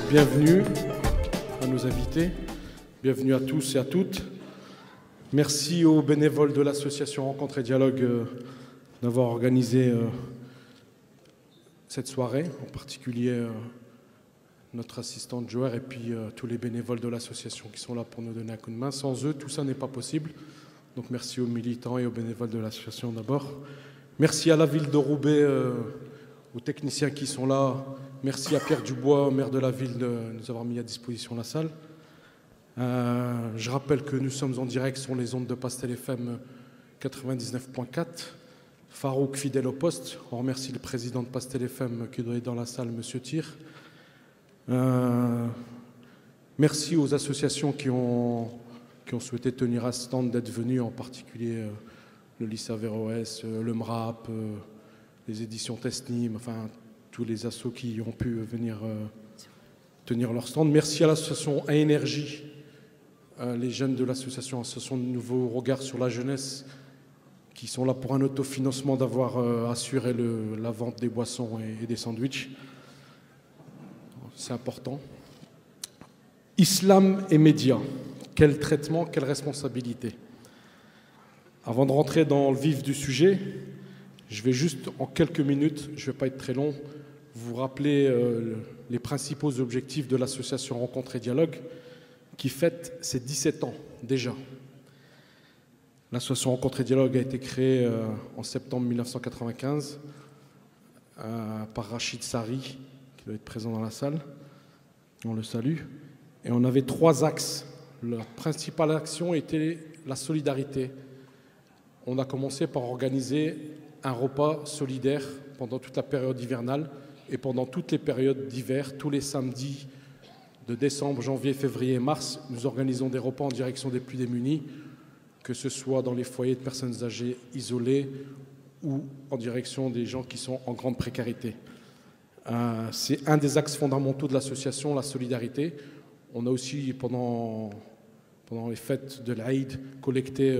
Bienvenue à nos invités, bienvenue à tous et à toutes. Merci aux bénévoles de l'association Rencontre et Dialogue d'avoir organisé cette soirée, en particulier notre assistante Joër et puis tous les bénévoles de l'association qui sont là pour nous donner un coup de main. Sans eux, tout ça n'est pas possible. Donc merci aux militants et aux bénévoles de l'association d'abord. Merci à la ville de Roubaix, aux techniciens qui sont là. Merci à Pierre Dubois, maire de la ville, de nous avoir mis à disposition la salle. Je rappelle que nous sommes en direct sur les ondes de Pastel FM 99.4. Farouk, fidèle au poste. On remercie le président de Pastel FM qui doit être dans la salle, Monsieur Tir. Merci aux associations qui ont souhaité tenir à stand d'être venus, en particulier le lycée Averroès, le MRAP, les éditions Tesnim, enfin tous les assos qui ont pu venir tenir leur stand. Merci à l'association A-Énergie, les jeunes de l'association de Nouveau Regard sur la jeunesse, qui sont là pour un autofinancement, d'avoir assuré la vente des boissons et des sandwichs. C'est important. Islam et médias. Quel traitement, quelle responsabilité? Avant de rentrer dans le vif du sujet, je vais juste, en quelques minutes, je ne vais pas être très long, vous rappeler les principaux objectifs de l'association Rencontre et Dialogue, qui fête ses 17 ans déjà. L'association Rencontre et Dialogue a été créée en septembre 1995 par Rachid Sari, qui doit être présent dans la salle. On le salue. Et on avait 3 axes. La principale action était la solidarité. On a commencé par organiser un repas solidaire pendant toute la période hivernale et pendant toutes les périodes d'hiver, tous les samedis de décembre, janvier, février et mars, nous organisons des repas en direction des plus démunis, que ce soit dans les foyers de personnes âgées isolées ou en direction des gens qui sont en grande précarité. C'est un des axes fondamentaux de l'association, la solidarité. On a aussi, pendant les fêtes de l'Aïd, collecté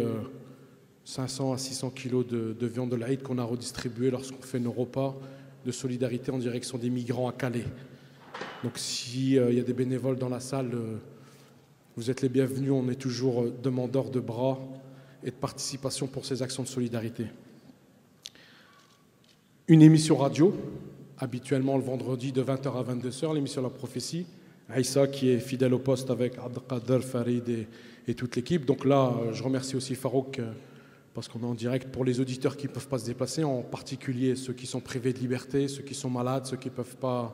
500 à 600 kilos de viande de l'Aïd qu'on a redistribué lorsqu'on fait nos repas de solidarité en direction des migrants à Calais. Donc s'il y a des bénévoles dans la salle, vous êtes les bienvenus. On est toujours demandeurs de bras et de participation pour ces actions de solidarité. Une émission radio, habituellement le vendredi de 20h à 22h, l'émission La Prophétie. Aïssa qui est fidèle au poste avec Abdelkader, Farid et toute l'équipe. Donc là, je remercie aussi Farouk parce qu'on est en direct pour les auditeurs qui ne peuvent pas se déplacer, en particulier ceux qui sont privés de liberté, ceux qui sont malades, ceux qui ne peuvent pas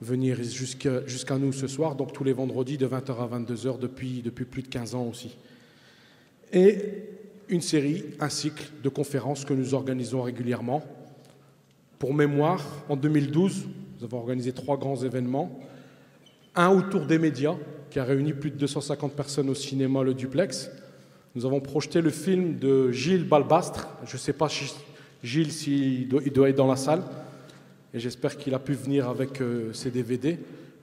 venir jusqu'à nous ce soir. Donc tous les vendredis de 20h à 22h depuis plus de 15 ans aussi. Et une série, un cycle de conférences que nous organisons régulièrement. Pour mémoire, en 2012, nous avons organisé 3 grands événements. Un autour des médias, qui a réuni plus de 250 personnes au cinéma Le Duplex. Nous avons projeté le film de Gilles Balbastre. Je ne sais pas, Gilles, s'il doit être dans la salle. Et j'espère qu'il a pu venir avec ses DVD.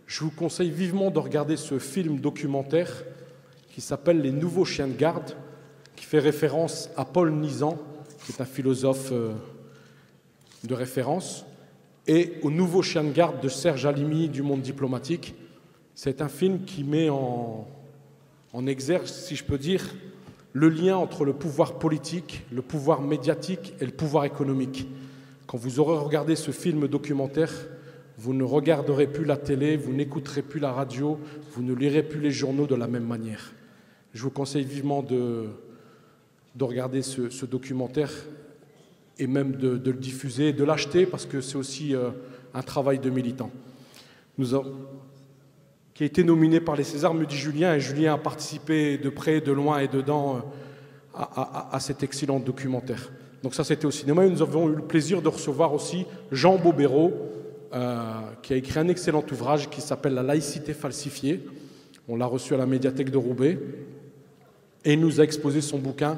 Je vous conseille vivement de regarder ce film documentaire qui s'appelle « Les nouveaux chiens de garde », qui fait référence à Paul Nizan, qui est un philosophe de référence, et au nouveau chien de garde de Serge Halimi du Monde diplomatique. C'est un film qui met en exergue, si je peux dire, le lien entre le pouvoir politique, le pouvoir médiatique et le pouvoir économique. Quand vous aurez regardé ce film documentaire, vous ne regarderez plus la télé, vous n'écouterez plus la radio, vous ne lirez plus les journaux de la même manière. Je vous conseille vivement de regarder ce documentaire et même de le diffuser, de l'acheter, parce que c'est aussi un travail de militant. Qui a été nominé par les Césars, me dit Julien, et Julien a participé de près, de loin et dedans à cet excellent documentaire. Donc ça, c'était au cinéma. Et nous avons eu le plaisir de recevoir aussi Jean Bobéro, qui a écrit un excellent ouvrage qui s'appelle « La laïcité falsifiée ». On l'a reçu à la médiathèque de Roubaix. Et il nous a exposé son bouquin,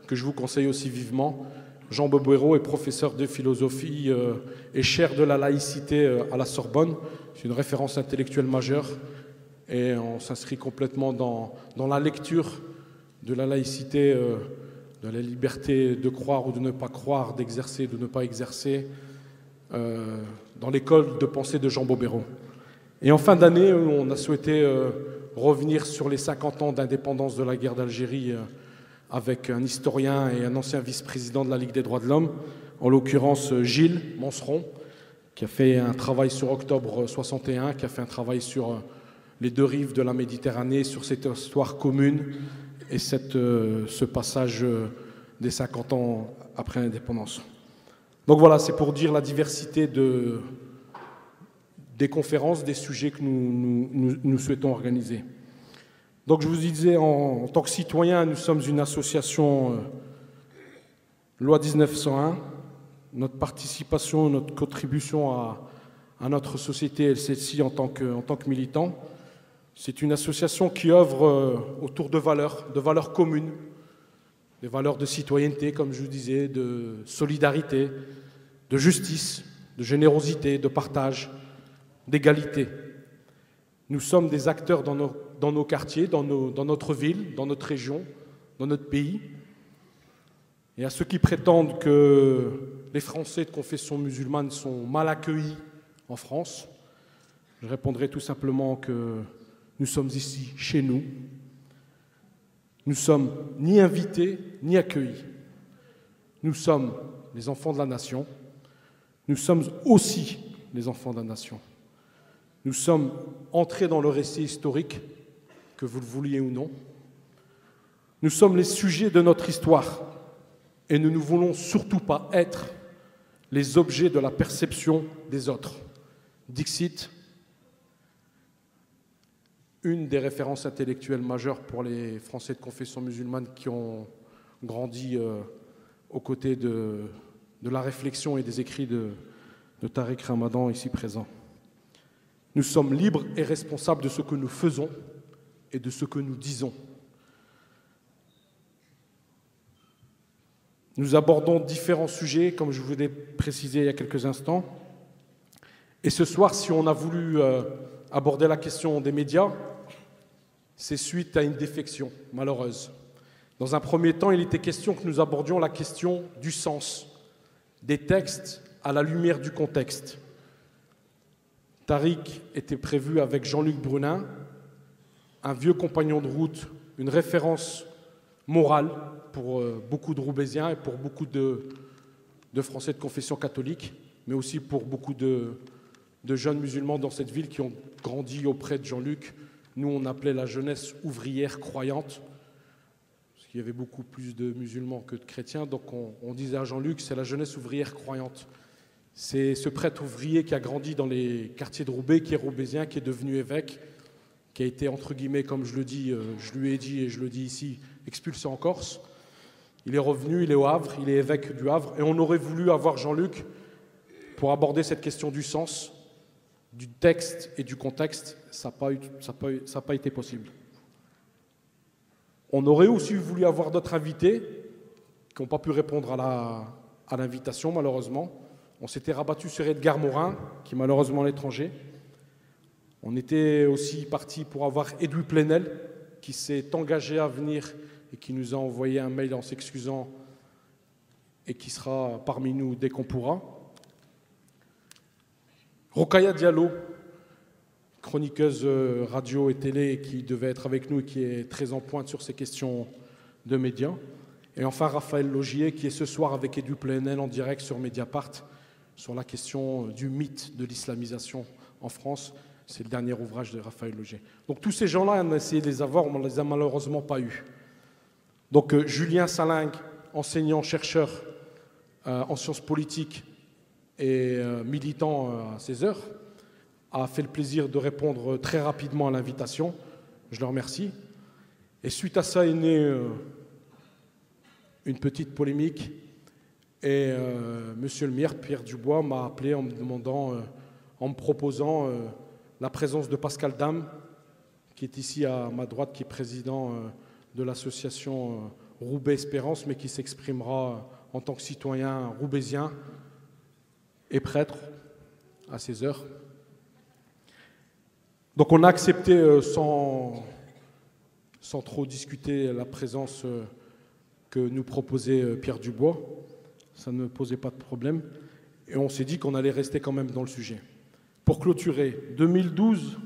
que je vous conseille aussi vivement. Jean Bobéro est professeur de philosophie et chaire de la laïcité à la Sorbonne. C'est une référence intellectuelle majeure. Et on s'inscrit complètement dans la lecture de la laïcité, de la liberté de croire ou de ne pas croire, d'exercer, de ne pas exercer, dans l'école de pensée de Jean Bobéro. Et en fin d'année, on a souhaité revenir sur les 50 ans d'indépendance de la guerre d'Algérie avec un historien et un ancien vice-président de la Ligue des droits de l'homme, en l'occurrence Gilles Manceron, qui a fait un travail sur octobre 61, qui a fait un travail sur les deux rives de la Méditerranée, sur cette histoire commune et ce passage des 50 ans après l'indépendance. Donc voilà, c'est pour dire la diversité des conférences, des sujets que nous souhaitons organiser. Donc je vous disais, en tant que citoyen, nous sommes une association loi 1901. Notre participation, notre contribution à notre société, celle-ci en tant que militant, c'est une association qui œuvre autour de valeurs communes, des valeurs de citoyenneté, comme je vous disais, de solidarité, de justice, de générosité, de partage, d'égalité. Nous sommes des acteurs dans nos quartiers, dans notre ville, dans notre région, dans notre pays. Et à ceux qui prétendent que les Français de confession musulmane sont mal accueillis en France, je répondrai tout simplement que nous sommes ici chez nous. Nous ne sommes ni invités ni accueillis. Nous sommes les enfants de la nation. Nous sommes aussi les enfants de la nation. Nous sommes entrés dans le récit historique, que vous le vouliez ou non. Nous sommes les sujets de notre histoire et nous ne voulons surtout pas être les objets de la perception des autres. Dixit, une des références intellectuelles majeures pour les Français de confession musulmane qui ont grandi aux côtés de la réflexion et des écrits de Tariq Ramadan, ici présent. Nous sommes libres et responsables de ce que nous faisons et de ce que nous disons. Nous abordons différents sujets, comme je vous l'ai précisé il y a quelques instants. Et ce soir, si on a voulu aborder la question des médias, c'est suite à une défection malheureuse. Dans un premier temps, il était question que nous abordions la question du sens des textes à la lumière du contexte. Tariq était prévu avec Jean-Luc Brunin, un vieux compagnon de route, une référence morale pour beaucoup de Roubaisiens et pour beaucoup de Français de confession catholique, mais aussi pour beaucoup de jeunes musulmans dans cette ville qui ont grandi auprès de Jean-Luc. Nous, on appelait la jeunesse ouvrière croyante, parce qu'il y avait beaucoup plus de musulmans que de chrétiens, donc on disait à Jean-Luc, c'est la jeunesse ouvrière croyante. C'est ce prêtre ouvrier qui a grandi dans les quartiers de Roubaix, qui est roubaisien, qui est devenu évêque, qui a été, entre guillemets, comme je le dis, je lui ai dit et je le dis ici, expulsé en Corse. Il est revenu, il est au Havre, il est évêque du Havre, et on aurait voulu avoir Jean-Luc pour aborder cette question du sens, du texte et du contexte. Ça n'a pas été possible. On aurait aussi voulu avoir d'autres invités qui n'ont pas pu répondre à l'invitation, malheureusement. On s'était rabattu sur Edgar Morin, qui est malheureusement à l'étranger. On était aussi parti pour avoir Edoui Plenel, qui s'est engagé à venir et qui nous a envoyé un mail en s'excusant et qui sera parmi nous dès qu'on pourra. Rokhaya Diallo, chroniqueuse radio et télé, qui devait être avec nous et qui est très en pointe sur ces questions de médias. Et enfin Raphaël Logier, qui est ce soir avec Edoui Plenel en direct sur Mediapart, sur la question du mythe de l'islamisation en France. C'est le dernier ouvrage de Raphaël Logier. Donc tous ces gens-là, on a essayé de les avoir, on ne les a malheureusement pas eus. Donc Julien Salingue, enseignant, chercheur en sciences politiques et militant à 16 heures, a fait le plaisir de répondre très rapidement à l'invitation. Je le remercie. Et suite à ça est née une petite polémique. Et monsieur le maire, Pierre Dubois, m'a appelé en me demandant, en me proposant la présence de Pascal Dame, qui est ici à ma droite, qui est président de l'association Roubaix Espérance, mais qui s'exprimera en tant que citoyen roubaisien et prêtre à 16 heures. Donc on a accepté sans trop discuter la présence que nous proposait Pierre Dubois. Ça ne posait pas de problème. Et on s'est dit qu'on allait rester quand même dans le sujet. Pour clôturer, 2012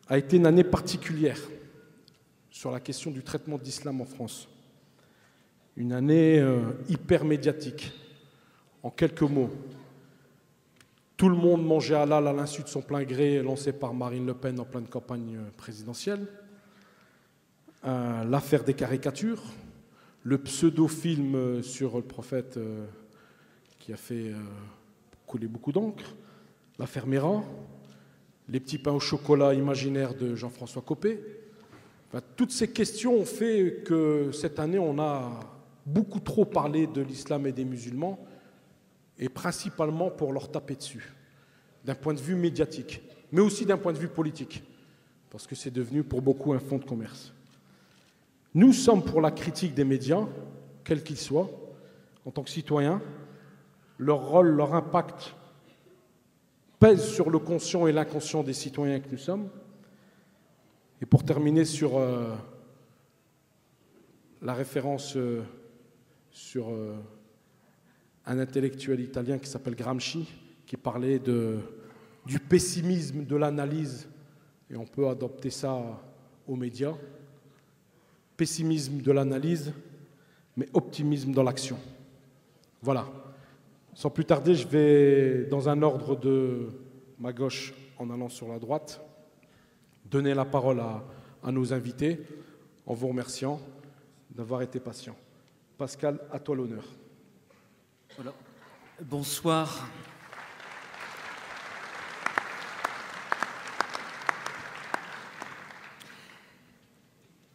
a été une année particulière sur la question du traitement de l'islam en France. Une année hyper médiatique. En quelques mots, tout le monde mangeait halal à l'insu de son plein gré, lancé par Marine Le Pen en pleine campagne présidentielle. L'affaire des caricatures, le pseudo-film sur le prophète qui a fait couler beaucoup d'encre, l'affaire Mera, les petits pains au chocolat imaginaires de Jean-François Copé. Enfin, toutes ces questions ont fait que cette année, on a beaucoup trop parlé de l'islam et des musulmans, et principalement pour leur taper dessus, d'un point de vue médiatique, mais aussi d'un point de vue politique, parce que c'est devenu pour beaucoup un fonds de commerce. Nous sommes pour la critique des médias, quels qu'ils soient, en tant que citoyens. Leur rôle, leur impact pèse sur le conscient et l'inconscient des citoyens que nous sommes. Et pour terminer sur la référence sur un intellectuel italien qui s'appelle Gramsci, qui parlait du pessimisme de l'analyse, et on peut adopter ça aux médias. Pessimisme de l'analyse, mais optimisme dans l'action. Voilà. Sans plus tarder, je vais, dans un ordre de ma gauche en allant sur la droite, donner la parole à nos invités, en vous remerciant d'avoir été patients. Pascal, à toi l'honneur. Voilà. Bonsoir.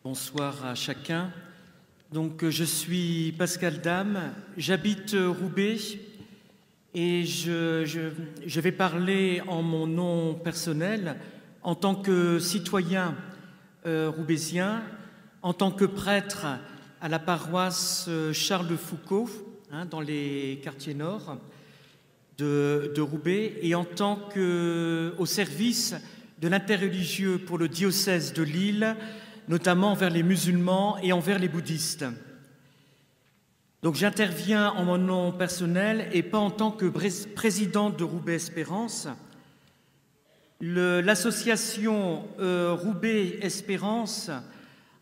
Bonsoir à chacun. Donc, je suis Pascal Dame, j'habite Roubaix et je vais parler en mon nom personnel, en tant que citoyen roubaisien, en tant que prêtre à la paroisse Charles de Foucault, dans les quartiers nord de Roubaix, et en tant qu'au service de l'interreligieux pour le diocèse de Lille, notamment envers les musulmans et envers les bouddhistes. Donc j'interviens en mon nom personnel et pas en tant que présidente de Roubaix Espérance. L'association Roubaix Espérance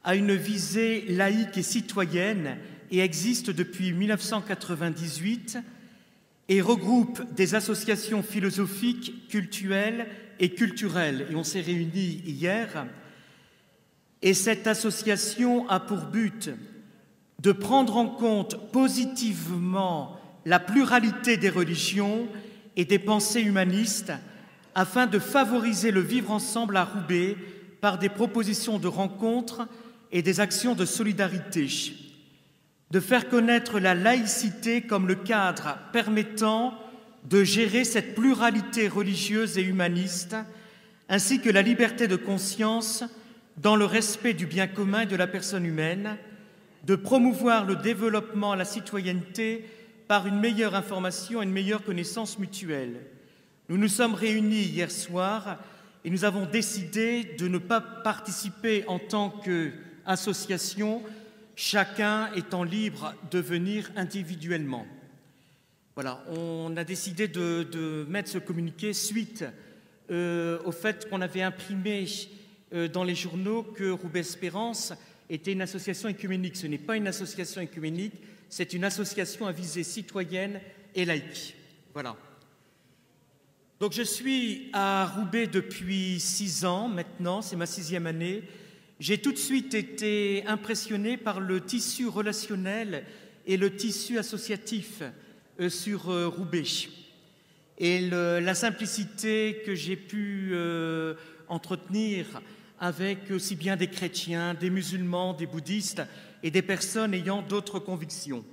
a une visée laïque et citoyenne et existe depuis 1998 et regroupe des associations philosophiques, cultuelles et culturelles. Et on s'est réunis hier. Et cette association a pour but de prendre en compte positivement la pluralité des religions et des pensées humanistes afin de favoriser le vivre ensemble à Roubaix par des propositions de rencontres et des actions de solidarité, de faire connaître la laïcité comme le cadre permettant de gérer cette pluralité religieuse et humaniste, ainsi que la liberté de conscience dans le respect du bien commun et de la personne humaine, de promouvoir le développement, la citoyenneté par une meilleure information et une meilleure connaissance mutuelle. Nous nous sommes réunis hier soir et nous avons décidé de ne pas participer en tant qu'association, chacun étant libre de venir individuellement. Voilà, on a décidé de mettre ce communiqué suite au fait qu'on avait imprimé dans les journaux que Roubaix Espérance était une association œcuménique. Ce n'est pas une association œcuménique, c'est une association à visée citoyenne et laïque. Voilà. Donc je suis à Roubaix depuis 6 ans maintenant, c'est ma 6e année. J'ai tout de suite été impressionné par le tissu relationnel et le tissu associatif sur Roubaix. Et la simplicité que j'ai pu entretenir avec aussi bien des chrétiens, des musulmans, des bouddhistes et des personnes ayant d'autres convictions.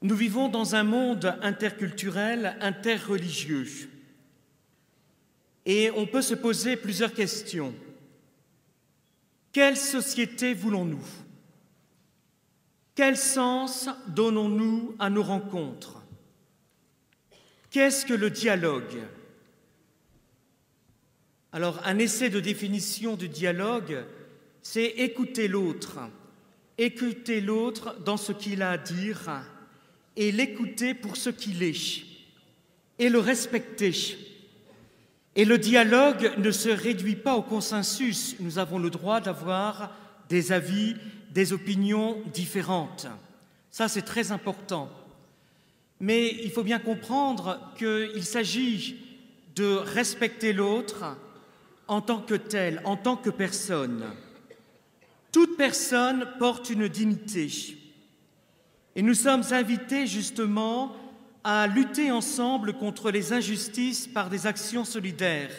Nous vivons dans un monde interculturel, interreligieux. Et on peut se poser plusieurs questions. Quelle société voulons-nous? Quel sens donnons-nous à nos rencontres? Qu'est-ce que le dialogue? Alors, un essai de définition du dialogue, c'est écouter l'autre dans ce qu'il a à dire et l'écouter pour ce qu'il est. et le respecter. Et le dialogue ne se réduit pas au consensus. Nous avons le droit d'avoir des avis, des opinions différentes. Ça, c'est très important. Mais il faut bien comprendre qu'il s'agit de respecter l'autre en tant que tel, en tant que personne. Toute personne porte une dignité. Et nous sommes invités justement à lutter ensemble contre les injustices par des actions solidaires.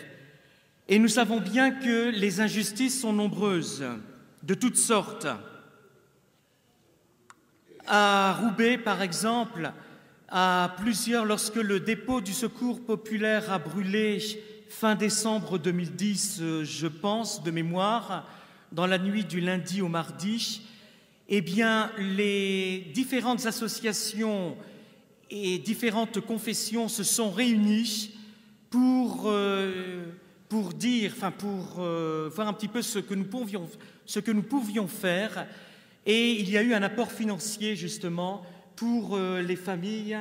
Et nous savons bien que les injustices sont nombreuses, de toutes sortes. À Roubaix, par exemple, lorsque le dépôt du Secours populaire a brûlé fin décembre 2010, je pense, de mémoire, dans la nuit du lundi au mardi, eh bien, les différentes associations et différentes confessions se sont réunies pour voir un petit peu ce que nous pouvions faire. Et il y a eu un apport financier, justement, pour les familles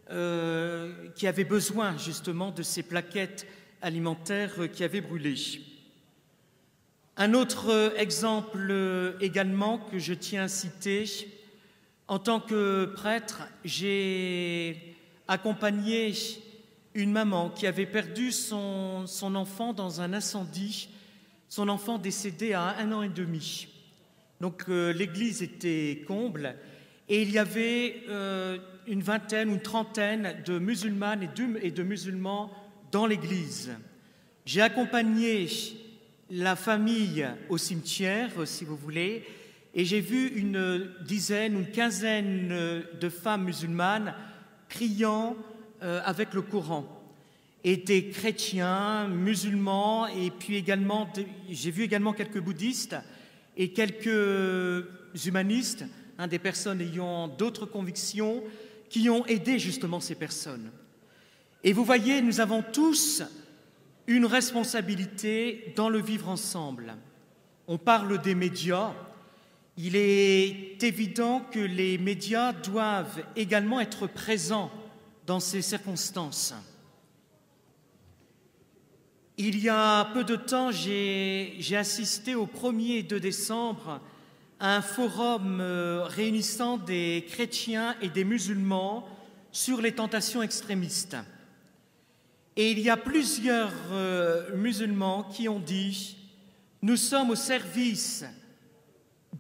qui avaient besoin, justement, de ces plaquettes alimentaires qui avaient brûlé. Un autre exemple également que je tiens à citer, en tant que prêtre, j'ai accompagné une maman qui avait perdu son enfant dans un incendie, son enfant décédé à 1 an et demi. Donc l'église était comble et il y avait une vingtaine ou une trentaine de musulmanes et de musulmans dans l'église. J'ai accompagné la famille au cimetière, si vous voulez, et j'ai vu une dizaine, une quinzaine de femmes musulmanes priant avec le Coran. Et des chrétiens, musulmans, et puis également, j'ai vu également quelques bouddhistes et quelques humanistes, des personnes ayant d'autres convictions, qui ont aidé justement ces personnes. Et vous voyez, nous avons tous une responsabilité dans le vivre ensemble. On parle des médias. Il est évident que les médias doivent également être présents dans ces circonstances. Il y a peu de temps, j'ai assisté au 1er et 2 décembre à un forum réunissant des chrétiens et des musulmans sur les tentations extrémistes. Et il y a plusieurs musulmans qui ont dit « Nous sommes au service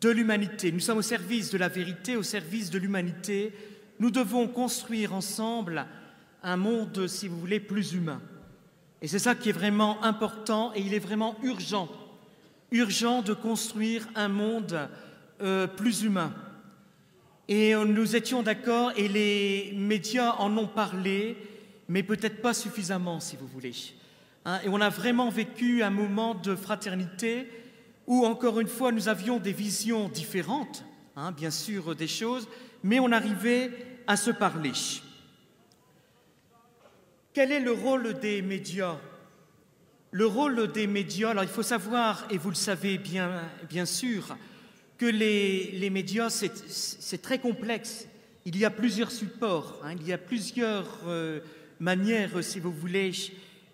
de l'humanité, nous sommes au service de la vérité, au service de l'humanité. Nous devons construire ensemble un monde, si vous voulez, plus humain. » Et c'est ça qui est vraiment important et il est vraiment urgent de construire un monde plus humain. Et nous étions d'accord et les médias en ont parlé, mais peut-être pas suffisamment, si vous voulez. Et on a vraiment vécu un moment de fraternité où, encore une fois, nous avions des visions différentes, bien sûr, des choses, mais on arrivait à se parler. Quel est le rôle des médias? Le rôle des médias, alors il faut savoir, et vous le savez bien sûr, que les médias, c'est très complexe. Il y a plusieurs supports, il y a plusieurs manières, si vous voulez,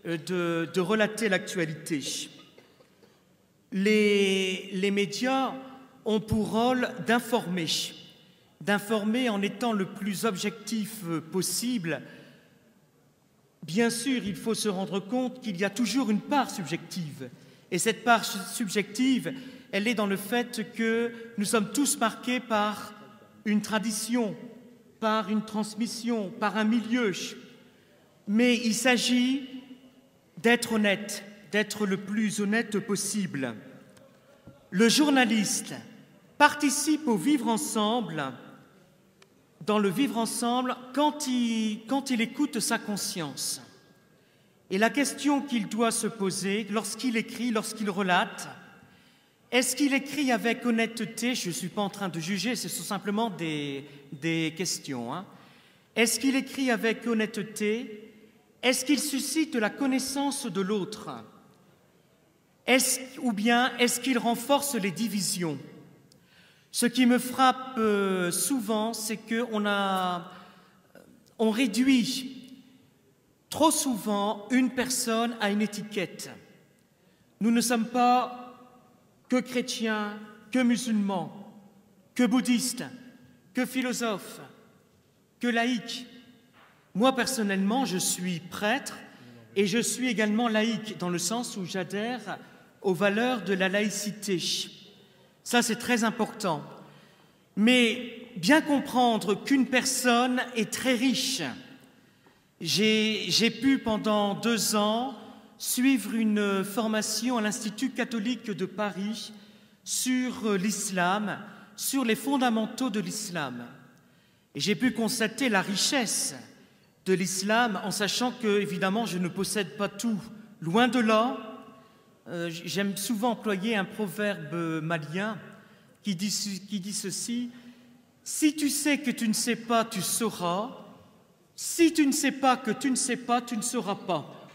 de relater l'actualité. Les médias ont pour rôle d'informer en étant le plus objectif possible. Bien sûr, il faut se rendre compte qu'il y a toujours une part subjective. Et cette part subjective, elle est dans le fait que nous sommes tous marqués par une tradition, par une transmission, par un milieu. Mais il s'agit d'être honnête, d'être le plus honnête possible. Le journaliste participe au vivre ensemble, dans le vivre ensemble, quand il écoute sa conscience. Et la question qu'il doit se poser lorsqu'il écrit, lorsqu'il relate, est-ce qu'il écrit avec honnêteté? Je ne suis pas en train de juger, ce sont simplement des questions. Est-ce qu'il écrit avec honnêteté? Est-ce qu'il suscite la connaissance de l'autre? Ou bien est-ce qu'il renforce les divisions? Ce qui me frappe souvent, c'est qu'on réduit trop souvent, une personne a une étiquette. Nous ne sommes pas que chrétiens, que musulmans, que bouddhistes, que philosophes, que laïcs. Moi, personnellement, je suis prêtre et je suis également laïque, dans le sens où j'adhère aux valeurs de la laïcité. Ça, c'est très important. Mais bien comprendre qu'une personne est très riche. J'ai pu, pendant 2 ans, suivre une formation à l'Institut catholique de Paris sur l'islam, sur les fondamentaux de l'islam. Et j'ai pu constater la richesse de l'islam, en sachant que, évidemment, je ne possède pas tout. Loin de là, j'aime souvent employer un proverbe malien qui dit ceci: si tu sais que tu ne sais pas, tu sauras. Si tu ne sais pas que tu ne sais pas, tu ne sauras pas.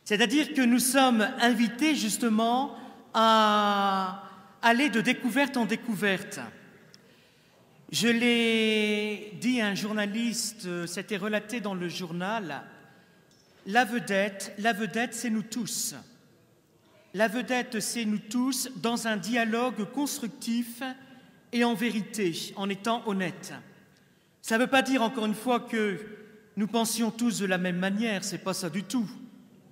C'est-à-dire que nous sommes invités justement à aller de découverte en découverte. Je l'ai dit à un journaliste, c'était relaté dans le journal, la vedette, c'est nous tous. La vedette, c'est nous tous dans un dialogue constructif et en vérité, en étant honnête. Ça ne veut pas dire, encore une fois, que nous pensions tous de la même manière, c'est pas ça du tout.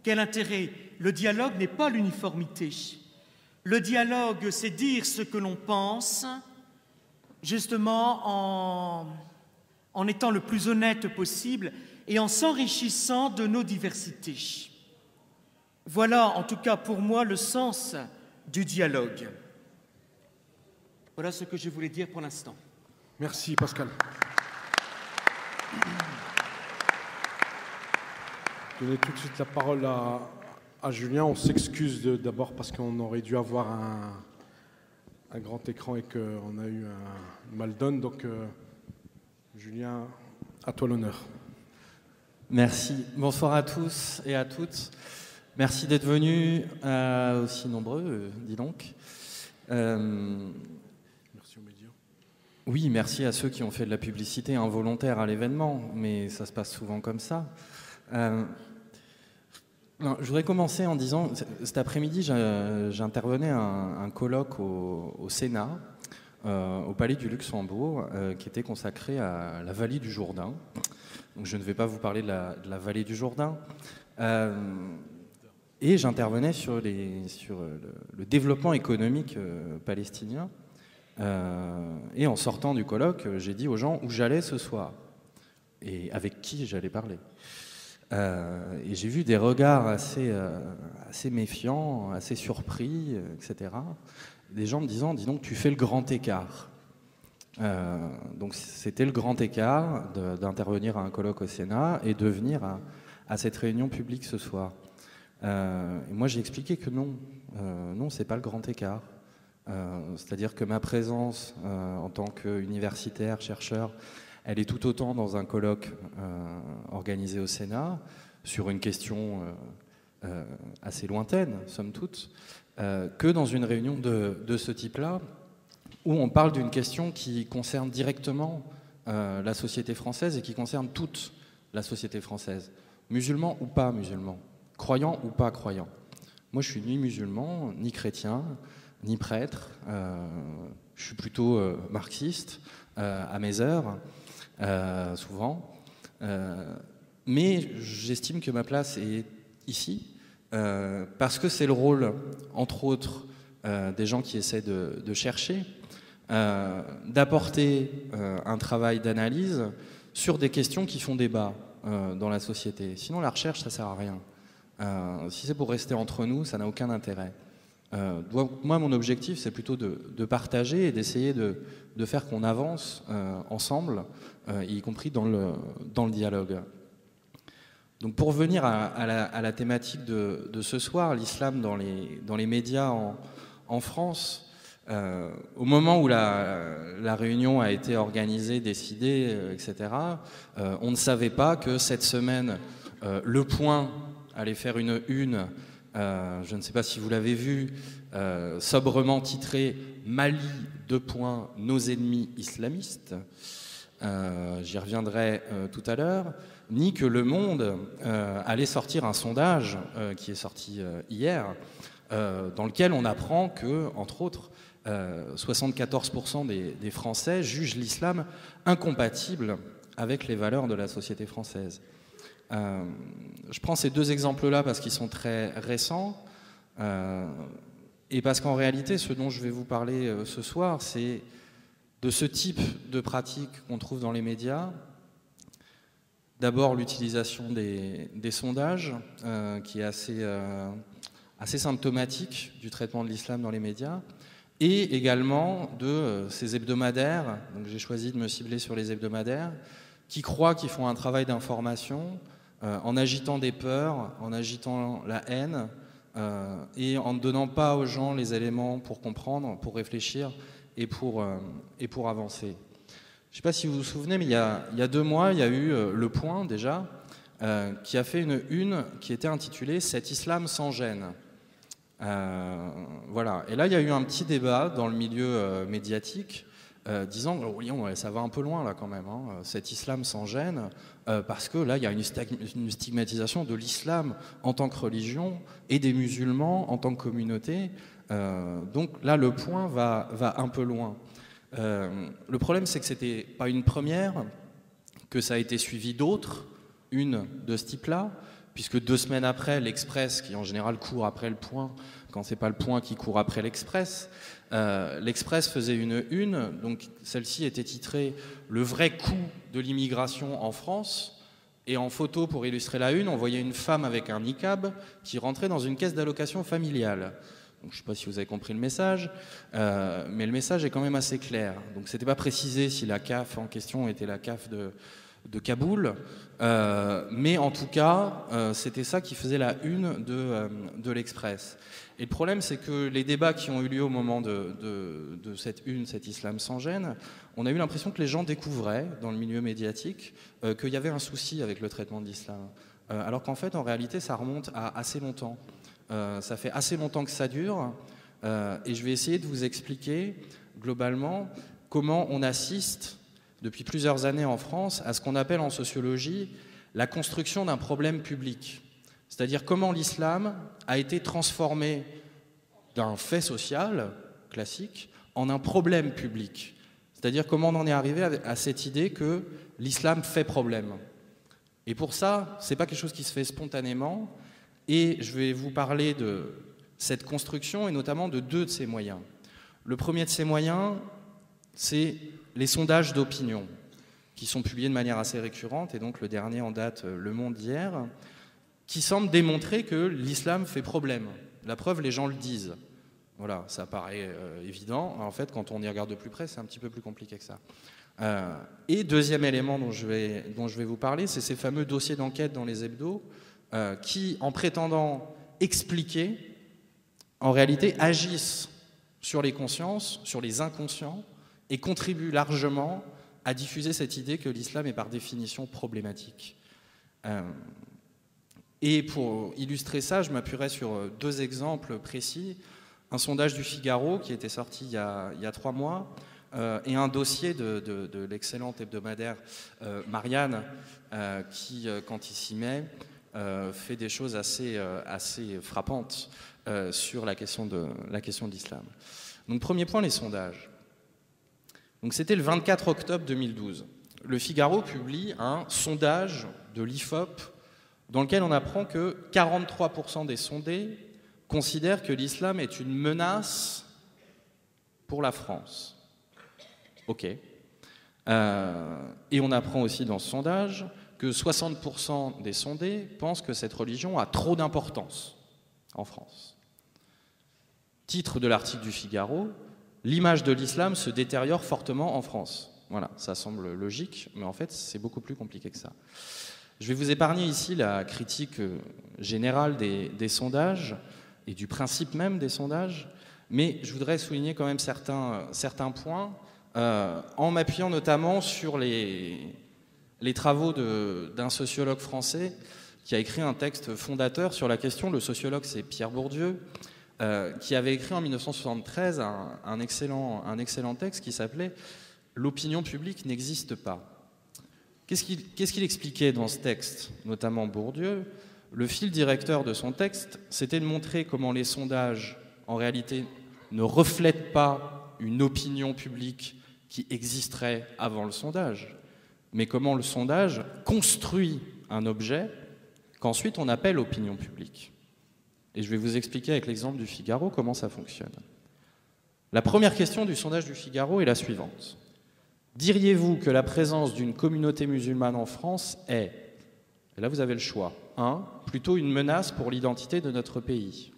Quel intérêt? Le dialogue n'est pas l'uniformité. Le dialogue, c'est dire ce que l'on pense, justement en étant le plus honnête possible et en s'enrichissant de nos diversités. Voilà, en tout cas pour moi, le sens du dialogue. Voilà ce que je voulais dire pour l'instant. Merci Pascal. Je vais donner tout de suite la parole à Julien. On s'excuse d'abord parce qu'on aurait dû avoir un grand écran et qu'on a eu un mal donne. Donc, Julien, à toi l'honneur. Merci. Bonsoir à tous et à toutes. Merci d'être venus aussi nombreux, dis donc. Merci aux médias. Oui, merci à ceux qui ont fait de la publicité involontaire à l'événement, mais ça se passe souvent comme ça. Je voudrais commencer en disant, cet après-midi, j'intervenais à un colloque au Sénat, au Palais du Luxembourg, qui était consacré à la vallée du Jourdain. Donc je ne vais pas vous parler de la vallée du Jourdain. Et j'intervenais sur le développement économique palestinien. Et en sortant du colloque, j'ai dit aux gens où j'allais ce soir et avec qui j'allais parler. Et j'ai vu des regards assez méfiants, assez surpris, etc. Des gens me disant, dis donc, tu fais le grand écart. Donc c'était le grand écart d'intervenir à un colloque au Sénat et de venir à cette réunion publique ce soir. Et moi j'ai expliqué que non, c'est pas le grand écart. C'est-à-dire que ma présence en tant qu'universitaire, chercheur, elle est tout autant dans un colloque organisé au Sénat sur une question assez lointaine, somme toute, que dans une réunion de ce type-là, où on parle d'une question qui concerne directement la société française et qui concerne toute la société française, musulmans ou pas musulmans, croyants ou pas croyants. Moi, je suis ni musulman, ni chrétien, ni prêtre. Je suis plutôt marxiste à mes heures, souvent. Mais j'estime que ma place est ici, parce que c'est le rôle, entre autres, des gens qui essaient de chercher, d'apporter un travail d'analyse sur des questions qui font débat dans la société. Sinon, la recherche, ça ne sert à rien. Si c'est pour rester entre nous, ça n'a aucun intérêt. Moi, mon objectif, c'est plutôt de partager et d'essayer de faire qu'on avance ensemble, y compris dans le dialogue. Donc, pour revenir à la thématique de ce soir, l'islam dans les médias en France, au moment où la réunion a été organisée, décidée, etc., on ne savait pas que cette semaine, Le Point allait faire une je ne sais pas si vous l'avez vu, sobrement titré « Mali, nos ennemis islamistes ». J'y reviendrai tout à l'heure. ni que Le Monde allait sortir un sondage qui est sorti hier, dans lequel on apprend que, entre autres, 74% des Français jugent l'islam incompatible avec les valeurs de la société française. Je prends ces deux exemples-là parce qu'ils sont très récents et parce qu'en réalité, ce dont je vais vous parler ce soir, c'est de ce type de pratique qu'on trouve dans les médias. D'abord, l'utilisation des sondages, qui est assez symptomatique du traitement de l'islam dans les médias, et également de ces hebdomadaires, donc j'ai choisi de me cibler sur les hebdomadaires, qui croient qu'ils font un travail d'information en agitant des peurs, en agitant la haine, et en ne donnant pas aux gens les éléments pour comprendre, pour réfléchir et pour avancer. Je ne sais pas si vous vous souvenez, mais il y a 2 mois, il y a eu Le Point, déjà, qui a fait une qui était intitulée « Cet islam sans gêne ». Voilà. Et là, il y a eu un petit débat dans le milieu médiatique, disant « Oui, ça va un peu loin, là, quand même, hein, cet islam sans gêne, parce que là, il y a une stigmatisation de l'islam en tant que religion et des musulmans en tant que communauté. Donc là, Le Point va un peu loin. » Le problème, c'est que c'était pas une première, que ça a été suivi d'autres, une de ce type-là, puisque 2 semaines après, l'Express, qui en général court après Le Point, quand c'est pas Le Point qui court après l'Express, l'Express faisait une, donc celle-ci était titrée « Le vrai coût de l'immigration en France », et en photo, pour illustrer la une, on voyait une femme avec un niqab qui rentrait dans une caisse d'allocation familiale. Donc, je ne sais pas si vous avez compris le message, mais le message est quand même assez clair. Donc, ce n'était pas précisé si la CAF en question était la CAF de Kaboul, mais en tout cas, c'était ça qui faisait la une de l'Express. Et le problème, c'est que les débats qui ont eu lieu au moment de cette une, cet islam sans gêne, on a eu l'impression que les gens découvraient, dans le milieu médiatique, qu'il y avait un souci avec le traitement de l'islam. Alors qu'en fait, en réalité, ça remonte à assez longtemps. Ça fait assez longtemps que ça dure, et je vais essayer de vous expliquer globalement comment on assiste depuis plusieurs années en France à ce qu'on appelle en sociologie la construction d'un problème public. C'est-à-dire comment l'islam a été transformé d'un fait social classique en un problème public. C'est-à-dire comment on en est arrivé à cette idée que l'islam fait problème. Et pour ça, ce n'est pas quelque chose qui se fait spontanément. Et je vais vous parler de cette construction et notamment de 2 de ces moyens. Le premier de ces moyens, c'est les sondages d'opinion qui sont publiés de manière assez récurrente, et donc le dernier en date, Le Monde d'hier, qui semble démontrer que l'islam fait problème. La preuve, les gens le disent. Voilà, ça paraît évident. En fait, quand on y regarde de plus près, c'est un petit peu plus compliqué que ça. Et deuxième élément dont je vais vous parler, c'est ces fameux dossiers d'enquête dans les hebdos, qui, en prétendant expliquer, en réalité agissent sur les consciences, sur les inconscients, et contribuent largement à diffuser cette idée que l'islam est par définition problématique. Et pour illustrer ça, je m'appuierai sur 2 exemples précis. Un sondage du Figaro qui était sorti il y a 3 mois, et un dossier de l'excellente hebdomadaire Marianne, qui, quand il s'y met, fait des choses assez frappantes sur la question de l'islam. Donc, premier point, les sondages. Donc, c'était le 24 octobre 2012. Le Figaro publie un sondage de l'IFOP dans lequel on apprend que 43% des sondés considèrent que l'islam est une menace pour la France. OK. Et on apprend aussi dans ce sondage que 60% des sondés pensent que cette religion a trop d'importance en France. Titre de l'article du Figaro, l'image de l'islam se détériore fortement en France. Voilà, ça semble logique, mais en fait, c'est beaucoup plus compliqué que ça. Je vais vous épargner ici la critique générale des sondages et du principe même des sondages, mais je voudrais souligner quand même certains points, en m'appuyant notamment sur les travaux d'un sociologue français qui a écrit un texte fondateur sur la question. Le sociologue, c'est Pierre Bourdieu, qui avait écrit en 1973 un excellent texte qui s'appelait « L'opinion publique n'existe pas ». Qu'est-ce qu'il expliquait dans ce texte, notamment Bourdieu? Le fil directeur de son texte, c'était de montrer comment les sondages, en réalité, ne reflètent pas une opinion publique qui existerait avant le sondage, mais comment le sondage construit un objet qu'ensuite on appelle opinion publique. Et je vais vous expliquer avec l'exemple du Figaro comment ça fonctionne. La première question du sondage du Figaro est la suivante. Diriez-vous que la présence d'une communauté musulmane en France est, et là vous avez le choix, 1, plutôt une menace pour l'identité de notre pays,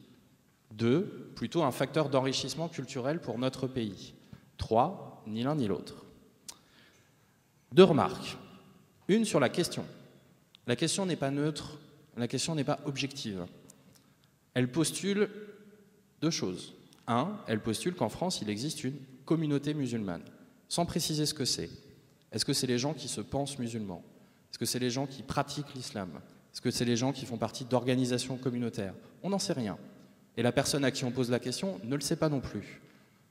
2, plutôt un facteur d'enrichissement culturel pour notre pays, 3, ni l'un ni l'autre. 2 remarques. Une sur la question. La question n'est pas neutre, la question n'est pas objective. Elle postule 2 choses. 1, elle postule qu'en France, il existe une communauté musulmane, sans préciser ce que c'est. Est-ce que c'est les gens qui se pensent musulmans? Est-ce que c'est les gens qui pratiquent l'islam? Est-ce que c'est les gens qui font partie d'organisations communautaires? On n'en sait rien. Et la personne à qui on pose la question ne le sait pas non plus.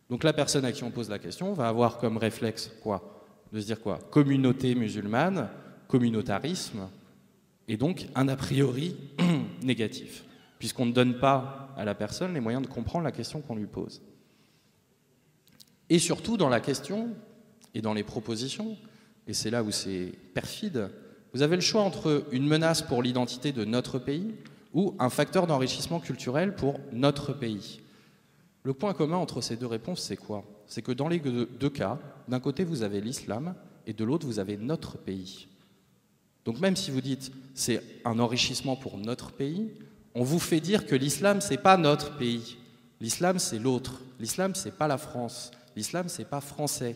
Donc la personne à qui on pose la question va avoir comme réflexe quoi? De se dire quoi? Communauté musulmane, communautarisme, et donc un a priori négatif, puisqu'on ne donne pas à la personne les moyens de comprendre la question qu'on lui pose. Et surtout dans la question et dans les propositions, et c'est là où c'est perfide, vous avez le choix entre une menace pour l'identité de notre pays ou un facteur d'enrichissement culturel pour notre pays. Le point commun entre ces 2 réponses, c'est quoi? C'est que dans les 2 cas, d'un côté vous avez l'islam et de l'autre vous avez notre pays. Donc même si vous dites c'est un enrichissement pour notre pays, on vous fait dire que l'islam c'est pas notre pays. L'islam c'est l'autre. L'islam c'est pas la France. L'islam c'est pas français.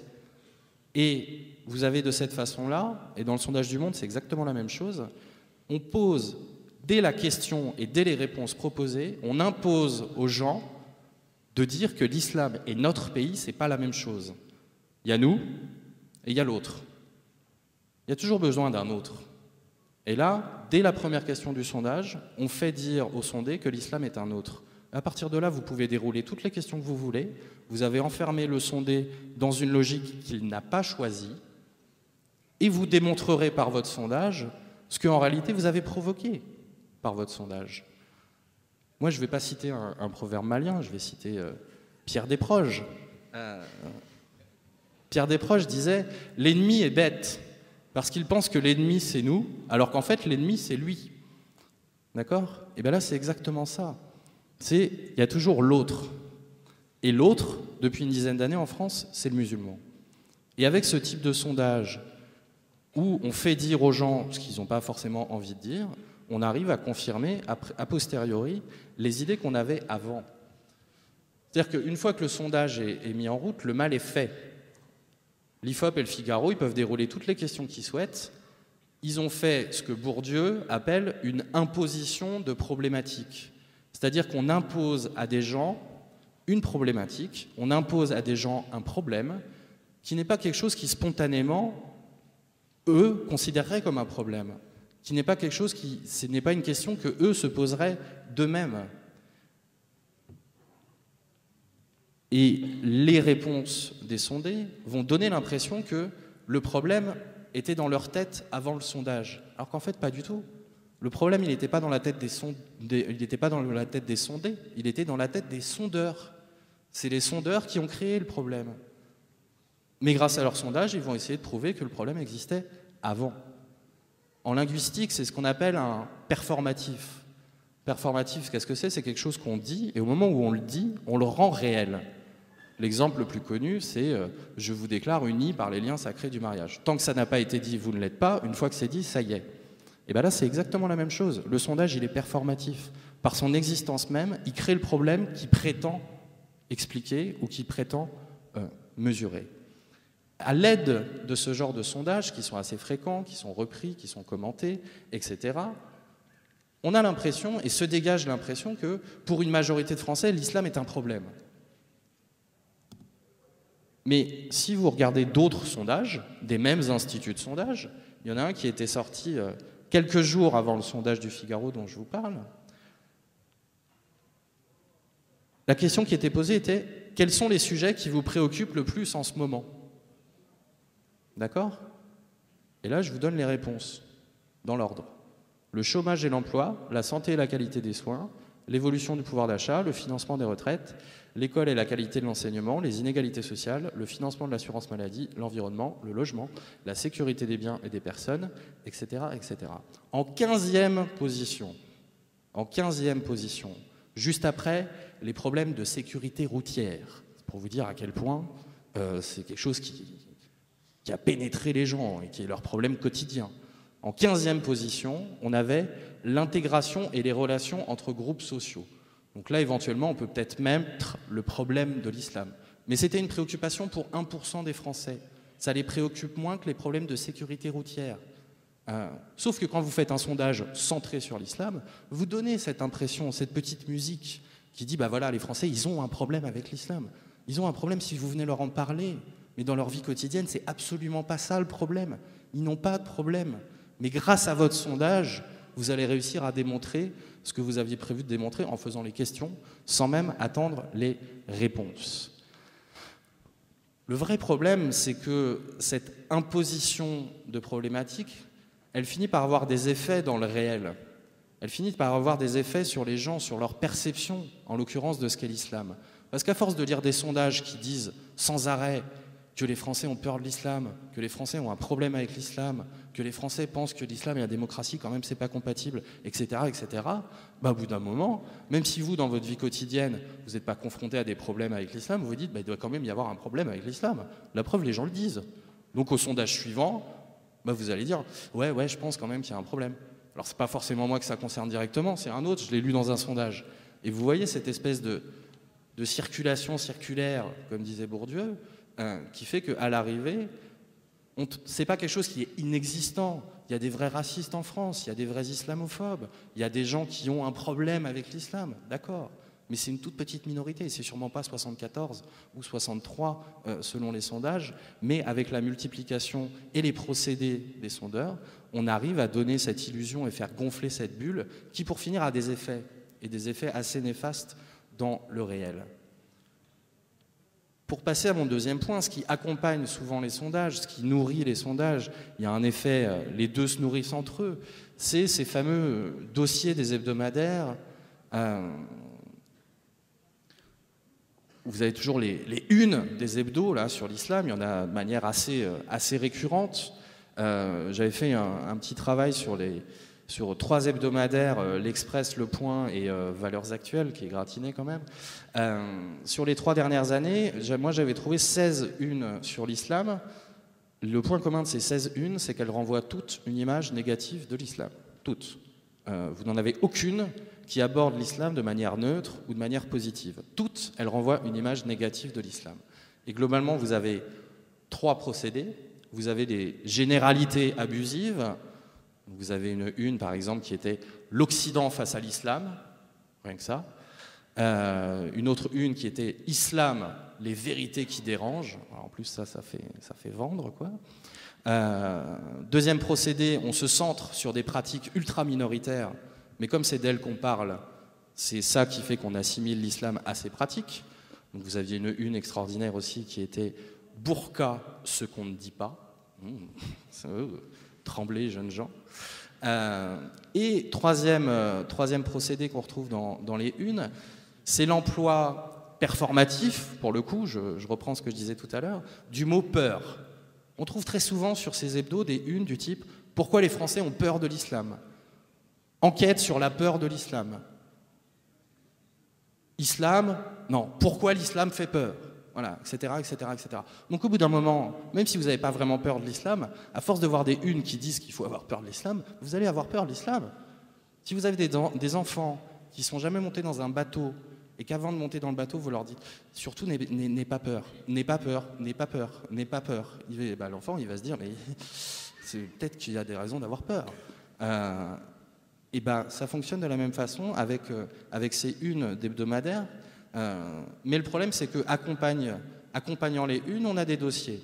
Et vous avez de cette façon-là, et dans le sondage du Monde c'est exactement la même chose, on pose dès la question et dès les réponses proposées, on impose aux gens de dire que l'islam et notre pays, c'est pas la même chose. Il y a nous et il y a l'autre. Il y a toujours besoin d'un autre. Et là, dès la première question du sondage, on fait dire aux sondés que l'islam est un autre. À partir de là, vous pouvez dérouler toutes les questions que vous voulez. Vous avez enfermé le sondé dans une logique qu'il n'a pas choisie. Et vous démontrerez par votre sondage ce qu'en réalité vous avez provoqué par votre sondage. Moi, je ne vais pas citer un proverbe malien, je vais citer Pierre Desproges. Pierre Desproges disait « L'ennemi est bête, parce qu'il pense que l'ennemi c'est nous, alors qu'en fait l'ennemi c'est lui. » D'accord? Et bien là, c'est exactement ça. Il y a toujours l'autre. Et l'autre, depuis une dizaine d'années en France, c'est le musulman. Et avec ce type de sondage, où on fait dire aux gens ce qu'ils n'ont pas forcément envie de dire, on arrive à confirmer a posteriori les idées qu'on avait avant. C'est-à-dire qu'une fois que le sondage est mis en route, le mal est fait. L'IFOP et le Figaro, ils peuvent dérouler toutes les questions qu'ils souhaitent. Ils ont fait ce que Bourdieu appelle une imposition de problématiques. C'est-à-dire qu'on impose à des gens une problématique, on impose à des gens un problème qui n'est pas quelque chose qui spontanément, eux, considéreraient comme un problème, qui n'est pas quelque chose ce n'est pas une question que eux se poseraient d'eux-mêmes. Et les réponses des sondés vont donner l'impression que le problème était dans leur tête avant le sondage, alors qu'en fait pas du tout. Le problème, il n'était pas dans la tête des sondés, il était dans la tête des sondeurs. C'est les sondeurs qui ont créé le problème. Mais grâce à leur sondage, ils vont essayer de prouver que le problème existait avant. En linguistique, c'est ce qu'on appelle un performatif. Performatif, qu'est-ce que c'est? C'est quelque chose qu'on dit, et au moment où on le dit, on le rend réel. L'exemple le plus connu, c'est « je vous déclare unis par les liens sacrés du mariage ». Tant que ça n'a pas été dit, vous ne l'êtes pas. Une fois que c'est dit, ça y est. Et bien là, c'est exactement la même chose. Le sondage, il est performatif. Par son existence même, il crée le problème qui prétend expliquer ou qui prétend mesurer. À l'aide de ce genre de sondages, qui sont assez fréquents, qui sont repris, qui sont commentés, etc., on a l'impression, et se dégage l'impression, que pour une majorité de Français, l'islam est un problème. Mais si vous regardez d'autres sondages, des mêmes instituts de sondage, il y en a un qui était sorti quelques jours avant le sondage du Figaro dont je vous parle. La question qui était posée était « Quels sont les sujets qui vous préoccupent le plus en ce moment ?» D'accord? Et là, je vous donne les réponses, dans l'ordre. Le chômage et l'emploi, la santé et la qualité des soins, l'évolution du pouvoir d'achat, le financement des retraites, l'école et la qualité de l'enseignement, les inégalités sociales, le financement de l'assurance maladie, l'environnement, le logement, la sécurité des biens et des personnes, etc. etc. En 15e position, juste après, les problèmes de sécurité routière. C'est pour vous dire à quel point c'est quelque chose qui a pénétré les gens et qui est leur problème quotidien. En 15e position, on avait l'intégration et les relations entre groupes sociaux. Donc là, éventuellement, on peut peut-être mettre le problème de l'islam. Mais c'était une préoccupation pour 1% des Français. Ça les préoccupe moins que les problèmes de sécurité routière. Sauf que quand vous faites un sondage centré sur l'islam, vous donnez cette impression, cette petite musique qui dit, bah voilà, les Français, ils ont un problème avec l'islam. Ils ont un problème si vous venez leur en parler. Mais dans leur vie quotidienne, c'est absolument pas ça le problème. Ils n'ont pas de problème. Mais grâce à votre sondage, vous allez réussir à démontrer ce que vous aviez prévu de démontrer en faisant les questions, sans même attendre les réponses. Le vrai problème, c'est que cette imposition de problématiques, elle finit par avoir des effets dans le réel. Elle finit par avoir des effets sur les gens, sur leur perception, en l'occurrence de ce qu'est l'islam. Parce qu'à force de lire des sondages qui disent sans arrêt que les Français ont peur de l'islam, que les Français ont un problème avec l'islam, que les Français pensent que l'islam et la démocratie, quand même, c'est pas compatible, etc., etc., bah, au bout d'un moment, même si vous, dans votre vie quotidienne, vous n'êtes pas confronté à des problèmes avec l'islam, vous vous dites, bah, il doit quand même y avoir un problème avec l'islam. La preuve, les gens le disent. Donc, au sondage suivant, bah, vous allez dire, ouais, je pense quand même qu'il y a un problème. Alors, c'est pas forcément moi que ça concerne directement, c'est un autre, je l'ai lu dans un sondage. Et vous voyez cette espèce de circulation circulaire, comme disait Bourdieu, qui fait qu'à l'arrivée, c'est pas quelque chose qui est inexistant. Il y a des vrais racistes en France, il y a des vrais islamophobes, il y a des gens qui ont un problème avec l'islam, d'accord. Mais c'est une toute petite minorité, c'est sûrement pas 74 ou 63 selon les sondages, mais avec la multiplication et les procédés des sondeurs, on arrive à donner cette illusion et faire gonfler cette bulle qui, pour finir, a des effets, et des effets assez néfastes dans le réel. Pour passer à mon deuxième point, ce qui accompagne souvent les sondages, ce qui nourrit les sondages, il y a un effet, les deux se nourrissent entre eux, c'est ces fameux dossiers des hebdomadaires. Vous avez toujours les unes des hebdos là, sur l'islam, il y en a de manière assez récurrente. J'avais fait un petit travail sur 3 hebdomadaires, l'Express, Le Point et Valeurs Actuelles, qui est gratiné quand même. Sur les 3 dernières années, moi j'avais trouvé 16 unes sur l'islam. Le point commun de ces 16 unes, c'est qu'elles renvoient toutes une image négative de l'islam. Toutes. Vous n'en avez aucune qui aborde l'islam de manière neutre ou de manière positive. Toutes, elles renvoient une image négative de l'islam. Et globalement, vous avez 3 procédés. Vous avez des généralités abusives. Vous avez une par exemple, qui était l'Occident face à l'islam, rien que ça. Une autre une qui était Islam, les vérités qui dérangent. Alors, en plus, ça fait vendre, quoi. Deuxième procédé, on se centre sur des pratiques ultra minoritaires, mais comme c'est d'elles qu'on parle, c'est ça qui fait qu'on assimile l'islam à ces pratiques. Donc, vous aviez une extraordinaire aussi qui était Burqa, ce qu'on ne dit pas. Tremblez, jeunes gens. Et troisième procédé qu'on retrouve dans les unes, c'est l'emploi performatif, pour le coup, je reprends ce que je disais tout à l'heure, du mot peur. On trouve très souvent sur ces hebdos des unes du type « Pourquoi les Français ont peur de l'islam ?» Enquête sur la peur de l'islam. Islam, non. Pourquoi l'islam fait peur ? Voilà, etc., etc., etc. Donc au bout d'un moment, même si vous n'avez pas vraiment peur de l'islam, à force de voir des unes qui disent qu'il faut avoir peur de l'islam, vous allez avoir peur de l'islam. Si vous avez des enfants qui ne sont jamais montés dans un bateau et qu'avant de monter dans le bateau, vous leur dites « Surtout, n'aie pas peur, n'aie pas peur, n'aie pas peur, n'aie pas peur », l'enfant il va se dire « Mais c'est peut-être qu'il y a des raisons d'avoir peur ». Et ça fonctionne de la même façon avec ces unes d'hebdomadaires. Mais le problème, c'est que accompagnant les unes, on a des dossiers.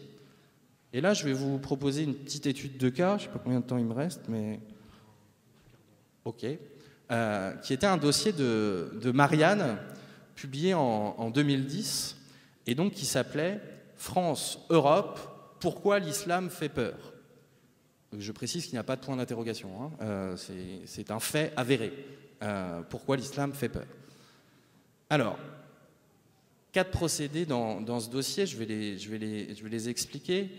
Et là, je vais vous proposer une petite étude de cas. Je ne sais pas combien de temps il me reste, mais ok. Qui était un dossier de Marianne, publié en 2010, et donc qui s'appelait « France, Europe, pourquoi l'islam fait peur ?» Je précise qu'il n'y a pas de point d'interrogation, hein. C'est un fait avéré. Pourquoi l'islam fait peur? Alors, 4 procédés dans ce dossier, je vais les expliquer,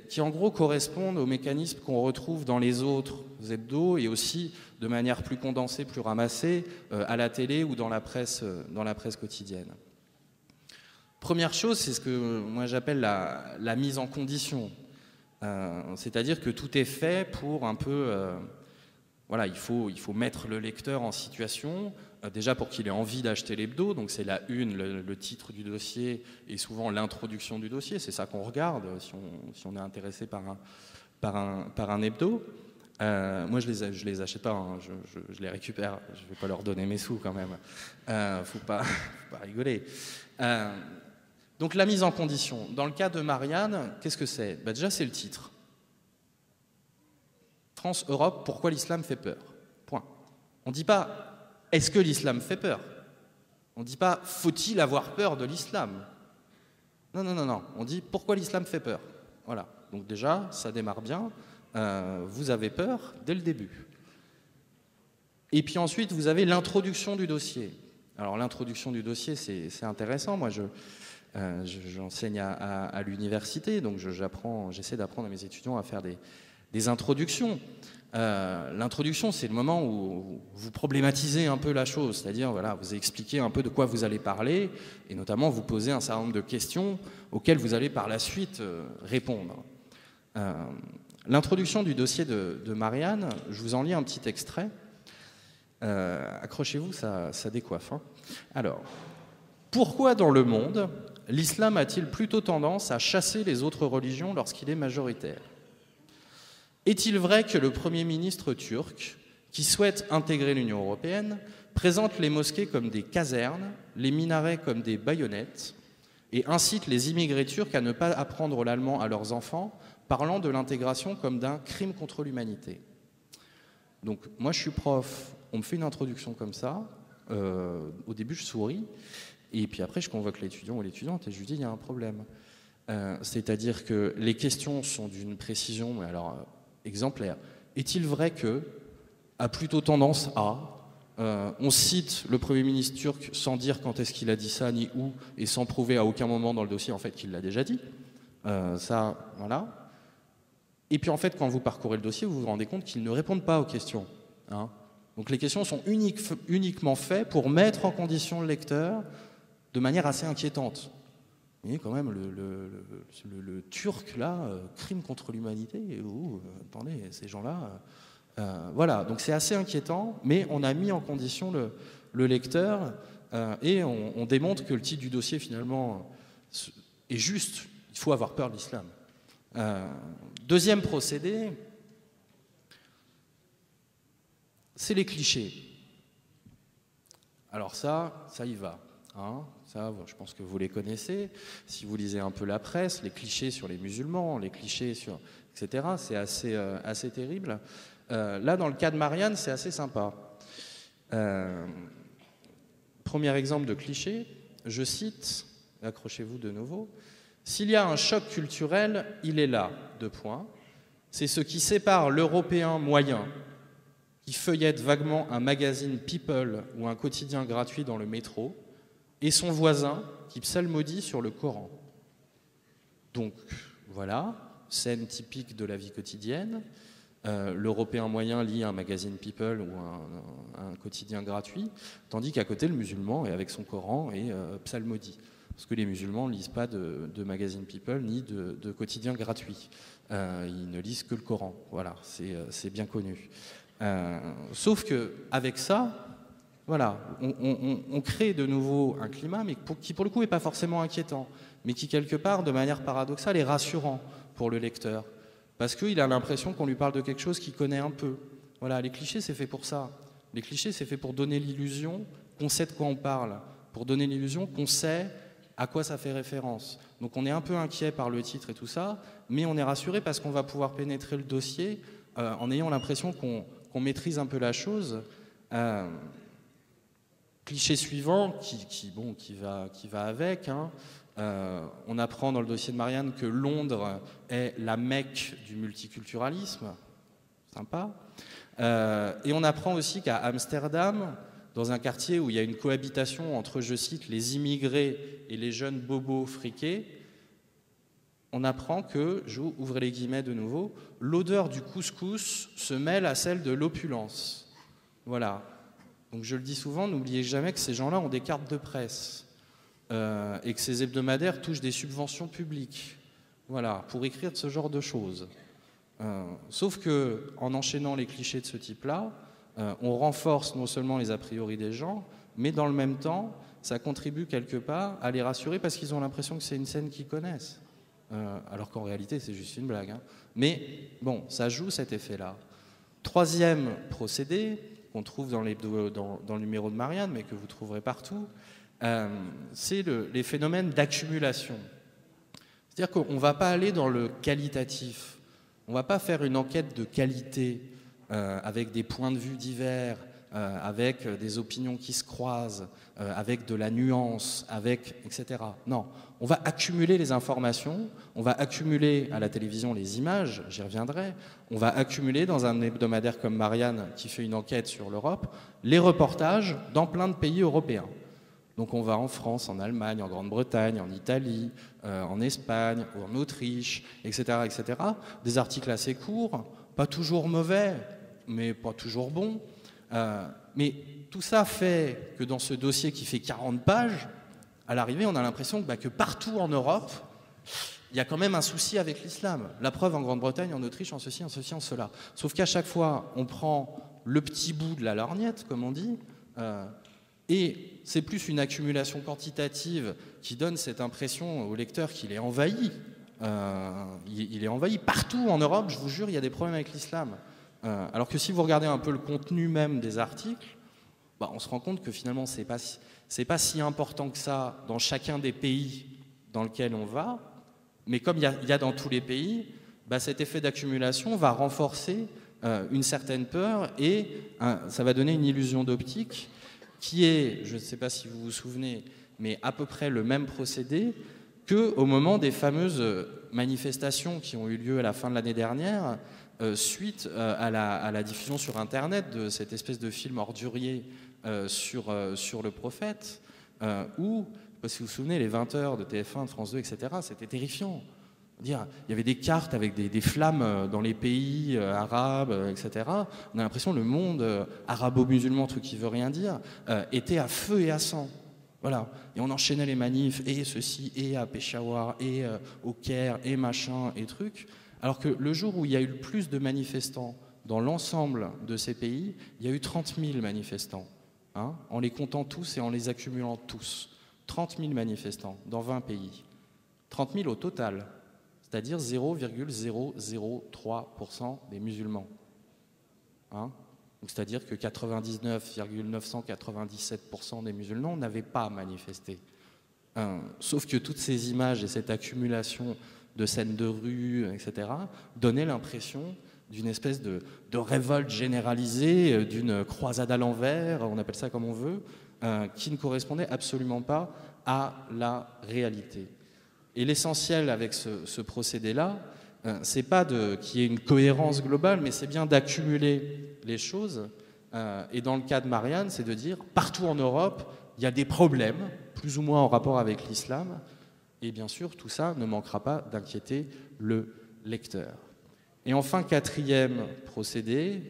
qui en gros correspondent aux mécanismes qu'on retrouve dans les autres hebdos et aussi de manière plus condensée, plus ramassée, à la télé ou dans la presse quotidienne. Première chose, c'est ce que moi j'appelle la mise en condition. C'est-à-dire que tout est fait pour un peu... voilà, il faut mettre le lecteur en situation, déjà pour qu'il ait envie d'acheter l'hebdo, donc c'est la une, le titre du dossier et souvent l'introduction du dossier, c'est ça qu'on regarde si on est intéressé par un hebdo. Moi je les achète pas, hein, je les récupère, je vais pas leur donner mes sous quand même, faut pas rigoler. Donc la mise en condition, dans le cas de Marianne, qu'est-ce que c'est? Déjà c'est le titre. France, Europe, pourquoi l'islam fait peur? Point. On ne dit pas est-ce que l'islam fait peur? On ne dit pas faut-il avoir peur de l'islam? Non. On dit pourquoi l'islam fait peur. Voilà. Donc déjà, ça démarre bien. Vous avez peur dès le début. Et puis ensuite, vous avez l'introduction du dossier. Alors l'introduction du dossier, c'est intéressant. Moi, j'enseigne à l'université, donc j'essaie d'apprendre à mes étudiants à faire des introductions. L'introduction, c'est le moment où vous problématisez un peu la chose, c'est-à-dire voilà, vous expliquez un peu de quoi vous allez parler, et notamment vous posez un certain nombre de questions auxquelles vous allez par la suite répondre. L'introduction du dossier de Marianne, je vous en lis un petit extrait. Accrochez-vous, ça décoiffe. Hein. Alors, pourquoi dans le monde l'islam a-t-il plutôt tendance à chasser les autres religions lorsqu'il est majoritaire? Est-il vrai que le Premier ministre turc, qui souhaite intégrer l'Union européenne, présente les mosquées comme des casernes, les minarets comme des baïonnettes, et incite les immigrés turcs à ne pas apprendre l'allemand à leurs enfants, parlant de l'intégration comme d'un crime contre l'humanité? Donc moi je suis prof, on me fait une introduction comme ça, au début je souris, et puis après je convoque l'étudiant ou l'étudiante et je lui dis il y a un problème. C'est-à-dire que les questions sont d'une précision, mais alors exemplaire. Est-il vrai que, a plutôt tendance à, on cite le Premier ministre turc sans dire quand est-ce qu'il a dit ça ni où, et sans prouver à aucun moment dans le dossier en fait qu'il l'a déjà dit. Ça, voilà. Et puis en fait, quand vous parcourez le dossier, vous vous rendez compte qu'ils ne répondent pas aux questions. Hein. Donc les questions sont uniquement faites pour mettre en condition le lecteur de manière assez inquiétante. Vous voyez quand même le turc là, crime contre l'humanité, attendez, ces gens-là, voilà, donc c'est assez inquiétant, mais on a mis en condition le lecteur et on démontre que le titre du dossier finalement est juste, il faut avoir peur de l'islam. Deuxième procédé, c'est les clichés. Alors ça y va. Hein, ça, je pense que vous les connaissez. Si vous lisez un peu la presse, les clichés sur les musulmans, les clichés sur... etc., c'est assez terrible. Là, dans le cas de Marianne, c'est assez sympa. Premier exemple de cliché, je cite, accrochez-vous de nouveau, « S'il y a un choc culturel, il est là, 2 points. C'est ce qui sépare l'Européen moyen, qui feuillette vaguement un magazine People ou un quotidien gratuit dans le métro, et son voisin qui psalmodie sur le Coran. » Donc voilà, scène typique de la vie quotidienne. L'Européen moyen lit un magazine People ou un quotidien gratuit, tandis qu'à côté le musulman est avec son Coran et psalmodie. Parce que les musulmans ne lisent pas de magazine People ni de quotidien gratuit. Ils ne lisent que le Coran. Voilà, c'est bien connu. Sauf qu'avec ça, voilà, on crée de nouveau un climat, mais qui pour le coup n'est pas forcément inquiétant, mais qui quelque part, de manière paradoxale, est rassurant pour le lecteur, parce qu'il a l'impression qu'on lui parle de quelque chose qu'il connaît un peu. Voilà, les clichés, c'est fait pour ça. Les clichés, c'est fait pour donner l'illusion qu'on sait de quoi on parle, pour donner l'illusion qu'on sait à quoi ça fait référence. Donc on est un peu inquiet par le titre et tout ça, mais on est rassuré parce qu'on va pouvoir pénétrer le dossier en ayant l'impression qu'on maîtrise un peu la chose. Cliché suivant, qui va avec, hein. On apprend dans le dossier de Marianne que Londres est la Mecque du multiculturalisme. sympa. Et on apprend aussi qu'à Amsterdam, dans un quartier où il y a une cohabitation entre, je cite, les immigrés et les jeunes bobos friqués, on apprend que, ouvrez les guillemets de nouveau, l'odeur du couscous se mêle à celle de l'opulence. Voilà. Donc je le dis souvent, n'oubliez jamais que ces gens-là ont des cartes de presse et que ces hebdomadaires touchent des subventions publiques. Voilà, pour écrire de ce genre de choses. Sauf que, en enchaînant les clichés de ce type-là, on renforce non seulement les a priori des gens, mais dans le même temps, ça contribue quelque part à les rassurer parce qu'ils ont l'impression que c'est une scène qu'ils connaissent. Alors qu'en réalité, c'est juste une blague. Hein. Mais bon, ça joue cet effet-là. Troisième procédé, qu'on trouve dans le numéro de Marianne, mais que vous trouverez partout, c'est les phénomènes d'accumulation. C'est-à-dire qu'on ne va pas aller dans le qualitatif. On ne va pas faire une enquête de qualité avec des points de vue divers, avec des opinions qui se croisent, avec de la nuance, etc. Non, on va accumuler les informations, on va accumuler à la télévision les images, j'y reviendrai, on va accumuler dans un hebdomadaire comme Marianne qui fait une enquête sur l'Europe, les reportages dans plein de pays européens. Donc on va en France, en Allemagne, en Grande-Bretagne, en Italie, en Espagne, en Autriche, etc., etc. Des articles assez courts, pas toujours mauvais, mais pas toujours bons. Mais tout ça fait que dans ce dossier qui fait 40 pages, à l'arrivée, on a l'impression que partout en Europe, il y a quand même un souci avec l'islam. La preuve en Grande-Bretagne, en Autriche, en ceci, en cela. Sauf qu'à chaque fois, on prend le petit bout de la lorgnette, comme on dit, et c'est plus une accumulation quantitative qui donne cette impression au lecteur qu'il est envahi. Il est envahi partout en Europe, je vous jure, il y a des problèmes avec l'islam. Alors que si vous regardez un peu le contenu même des articles, on se rend compte que finalement c'est pas si important que ça dans chacun des pays dans lequel on va, mais comme il y a dans tous les pays, cet effet d'accumulation va renforcer une certaine peur et ça va donner une illusion d'optique qui est, je ne sais pas si vous vous souvenez, mais à peu près le même procédé qu'au moment des fameuses manifestations qui ont eu lieu à la fin de l'année dernière, suite à la diffusion sur Internet de cette espèce de film ordurier sur le prophète, où, si vous vous souvenez, les 20 heures de TF1, de France 2, etc., c'était terrifiant. Il y avait des cartes avec des flammes dans les pays arabes, etc. On a l'impression que le monde arabo-musulman, truc qui veut rien dire, était à feu et à sang. Voilà. Et on enchaînait les manifs, et ceci, et à Peshawar, et au Caire, et machin, et trucs. Alors que le jour où il y a eu le plus de manifestants dans l'ensemble de ces pays, il y a eu 30 000 manifestants, hein, en les comptant tous et en les accumulant tous. 30 000 manifestants dans 20 pays. 30 000 au total, c'est-à-dire 0,003% des musulmans. Hein, c'est-à-dire que 99,997% des musulmans n'avaient pas manifesté. Sauf que toutes ces images et cette accumulation de scènes de rue, etc., donnaient l'impression d'une espèce de révolte généralisée, d'une croisade à l'envers, on appelle ça comme on veut, qui ne correspondait absolument pas à la réalité. Et l'essentiel avec ce procédé-là, c'est pas qu'il y ait une cohérence globale, mais c'est bien d'accumuler les choses. Et dans le cas de Marianne, c'est de dire, partout en Europe, il y a des problèmes, plus ou moins en rapport avec l'islam, et bien sûr, tout ça ne manquera pas d'inquiéter le lecteur. Et enfin, quatrième procédé,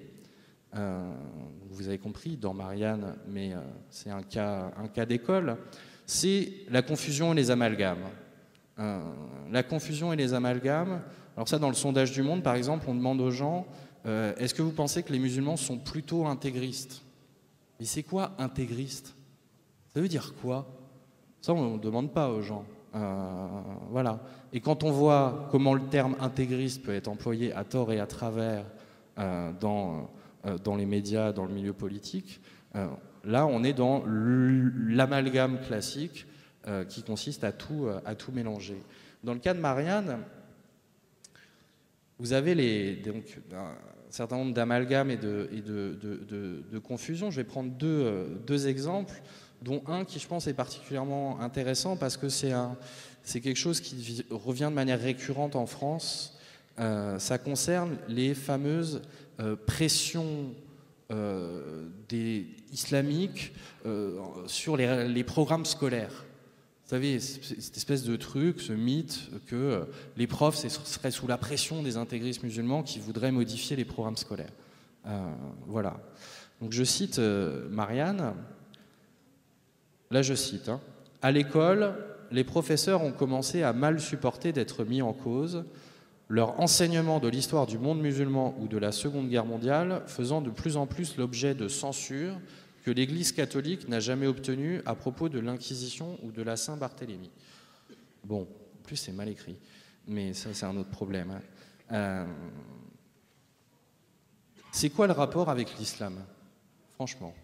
vous avez compris, dans Marianne, mais c'est un cas d'école, c'est la confusion et les amalgames. La confusion et les amalgames, alors ça, dans le sondage du Monde, par exemple, on demande aux gens, est-ce que vous pensez que les musulmans sont plutôt intégristes? Mais c'est quoi intégriste? Ça veut dire quoi? Ça, on ne demande pas aux gens. Voilà. Et quand on voit comment le terme intégriste peut être employé à tort et à travers dans les médias, dans le milieu politique, là on est dans l'amalgame classique qui consiste à tout mélanger. Dans le cas de Marianne, vous avez donc, un certain nombre d'amalgames et de confusions. Je vais prendre deux exemples, dont un qui, je pense, est particulièrement intéressant parce que c'est quelque chose qui revient de manière récurrente en France ça concerne les fameuses pressions islamiques sur les programmes scolaires. Vous savez, cette espèce de truc, ce mythe que les profs seraient sous la pression des intégristes musulmans qui voudraient modifier les programmes scolaires. Voilà. Donc je cite Marianne. Là je cite. Hein. À l'école, les professeurs ont commencé à mal supporter d'être mis en cause, leur enseignement de l'histoire du monde musulman ou de la Seconde Guerre mondiale faisant de plus en plus l'objet de censure que l'Église catholique n'a jamais obtenue à propos de l'Inquisition ou de la Saint-Barthélemy. Bon, en plus c'est mal écrit, mais ça c'est un autre problème. Hein. C'est quoi le rapport avec l'islam? Franchement,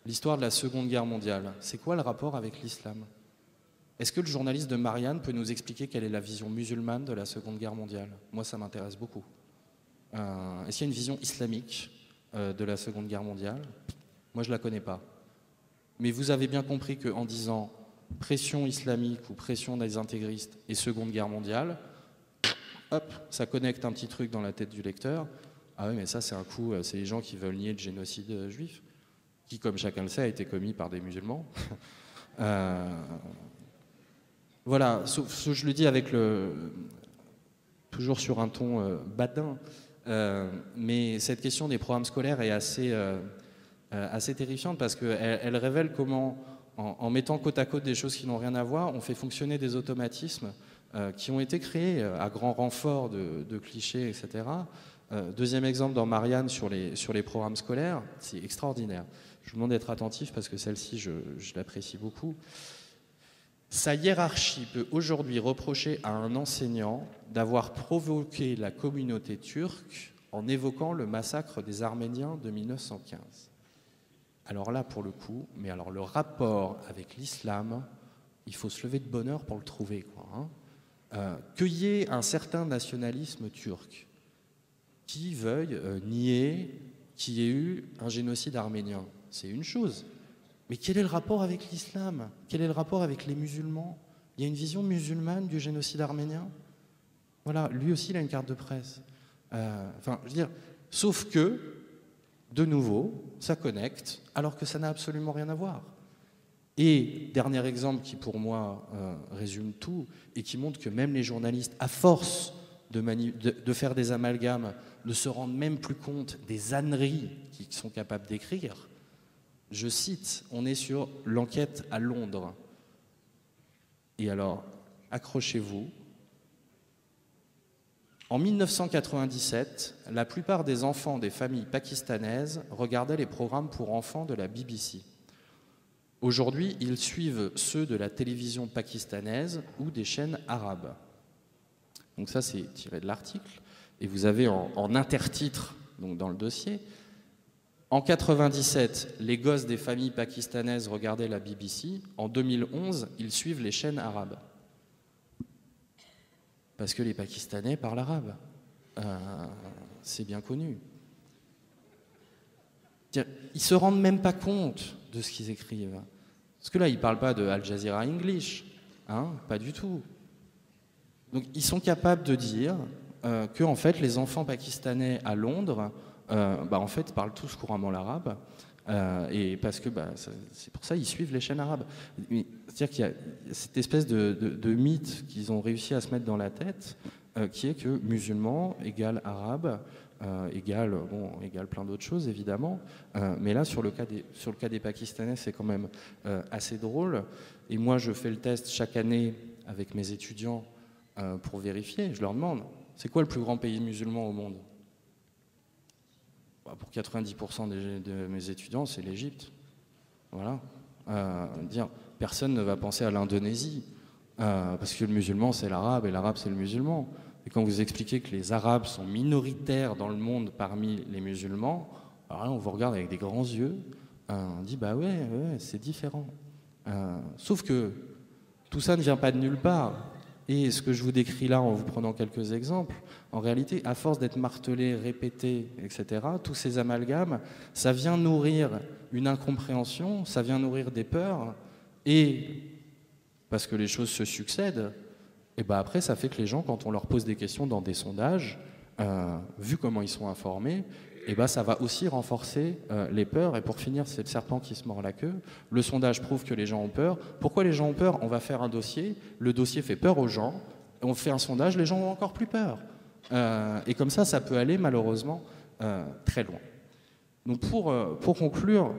l'histoire de la Seconde Guerre mondiale, c'est quoi le rapport avec l'islam? Est-ce que le journaliste de Marianne peut nous expliquer quelle est la vision musulmane de la Seconde Guerre mondiale? Moi, ça m'intéresse beaucoup. Est-ce qu'il y a une vision islamique de la Seconde Guerre mondiale? Moi, je ne la connais pas. Mais vous avez bien compris qu'en disant pression islamique ou pression des intégristes et Seconde Guerre mondiale, hop, ça connecte un petit truc dans la tête du lecteur. Ah oui, mais ça, c'est un coup, c'est les gens qui veulent nier le génocide juif, qui, comme chacun le sait, a été commis par des musulmans. Voilà, sauf, je le dis avec toujours sur un ton badin, mais cette question des programmes scolaires est assez terrifiante parce qu'elle révèle comment, en mettant côte à côte des choses qui n'ont rien à voir, on fait fonctionner des automatismes qui ont été créés à grand renfort de clichés, etc. Deuxième exemple dans Marianne sur les programmes scolaires, c'est extraordinaire. Je vous demande d'être attentif parce que celle-ci, je l'apprécie beaucoup. Sa hiérarchie peut aujourd'hui reprocher à un enseignant d'avoir provoqué la communauté turque en évoquant le massacre des Arméniens de 1915. Alors là, pour le coup, mais alors le rapport avec l'islam, il faut se lever de bonne heure pour le trouver, quoi, hein. Qu'il y ait un certain nationalisme turc qui veuille nier qu'il y ait eu un génocide arménien, c'est une chose. Mais quel est le rapport avec l'islam? Quel est le rapport avec les musulmans? Il y a une vision musulmane du génocide arménien? Voilà, lui aussi, il a une carte de presse. Enfin, je veux dire, sauf que, de nouveau, ça connecte, alors que ça n'a absolument rien à voir. Et, dernier exemple qui, pour moi, résume tout, et qui montre que même les journalistes, à force de faire des amalgames, ne se rendent même plus compte des âneries qu'ils sont capables d'écrire. Je cite, on est sur l'enquête à Londres. Et alors, accrochez-vous. En 1997, la plupart des enfants des familles pakistanaises regardaient les programmes pour enfants de la BBC. Aujourd'hui, ils suivent ceux de la télévision pakistanaise ou des chaînes arabes. Donc ça, c'est tiré de l'article. Et vous avez en intertitre, donc dans le dossier, en 1997, les gosses des familles pakistanaises regardaient la BBC. En 2011, ils suivent les chaînes arabes. Parce que les Pakistanais parlent arabe. C'est bien connu. Ils ne se rendent même pas compte de ce qu'ils écrivent. Parce que là, ils ne parlent pas de Al Jazeera English. Hein, pas du tout. Donc, ils sont capables de dire que en fait, les enfants pakistanais à Londres... en fait, ils parlent tous couramment l'arabe, et parce que c'est pour ça qu'ils suivent les chaînes arabes. C'est-à-dire qu'il y a cette espèce de mythe qu'ils ont réussi à se mettre dans la tête, qui est que musulman égale arabe, égale plein d'autres choses, évidemment. Mais là, sur le cas des Pakistanais, c'est quand même assez drôle. Et moi, je fais le test chaque année avec mes étudiants pour vérifier. Je leur demande, c'est quoi le plus grand pays musulman au monde ? Pour 90% de mes étudiants, c'est l'Égypte. Voilà. Personne ne va penser à l'Indonésie, parce que le musulman, c'est l'arabe, et l'arabe, c'est le musulman. Et quand vous expliquez que les arabes sont minoritaires dans le monde parmi les musulmans, alors là, on vous regarde avec des grands yeux, on dit, ouais, c'est différent. Sauf que tout ça ne vient pas de nulle part. Et ce que je vous décris là en vous prenant quelques exemples, en réalité, à force d'être martelé, répété, etc., tous ces amalgames, ça vient nourrir une incompréhension, ça vient nourrir des peurs, et parce que les choses se succèdent, Et ben après, ça fait que les gens, quand on leur pose des questions dans des sondages, vu comment ils sont informés, et ben ça va aussi renforcer les peurs. Et pour finir, c'est le serpent qui se mord la queue. Le sondage prouve que les gens ont peur. Pourquoi les gens ont peur? On va faire un dossier, le dossier fait peur aux gens, on fait un sondage, les gens ont encore plus peur. Et comme ça peut aller malheureusement très loin. Donc pour conclure,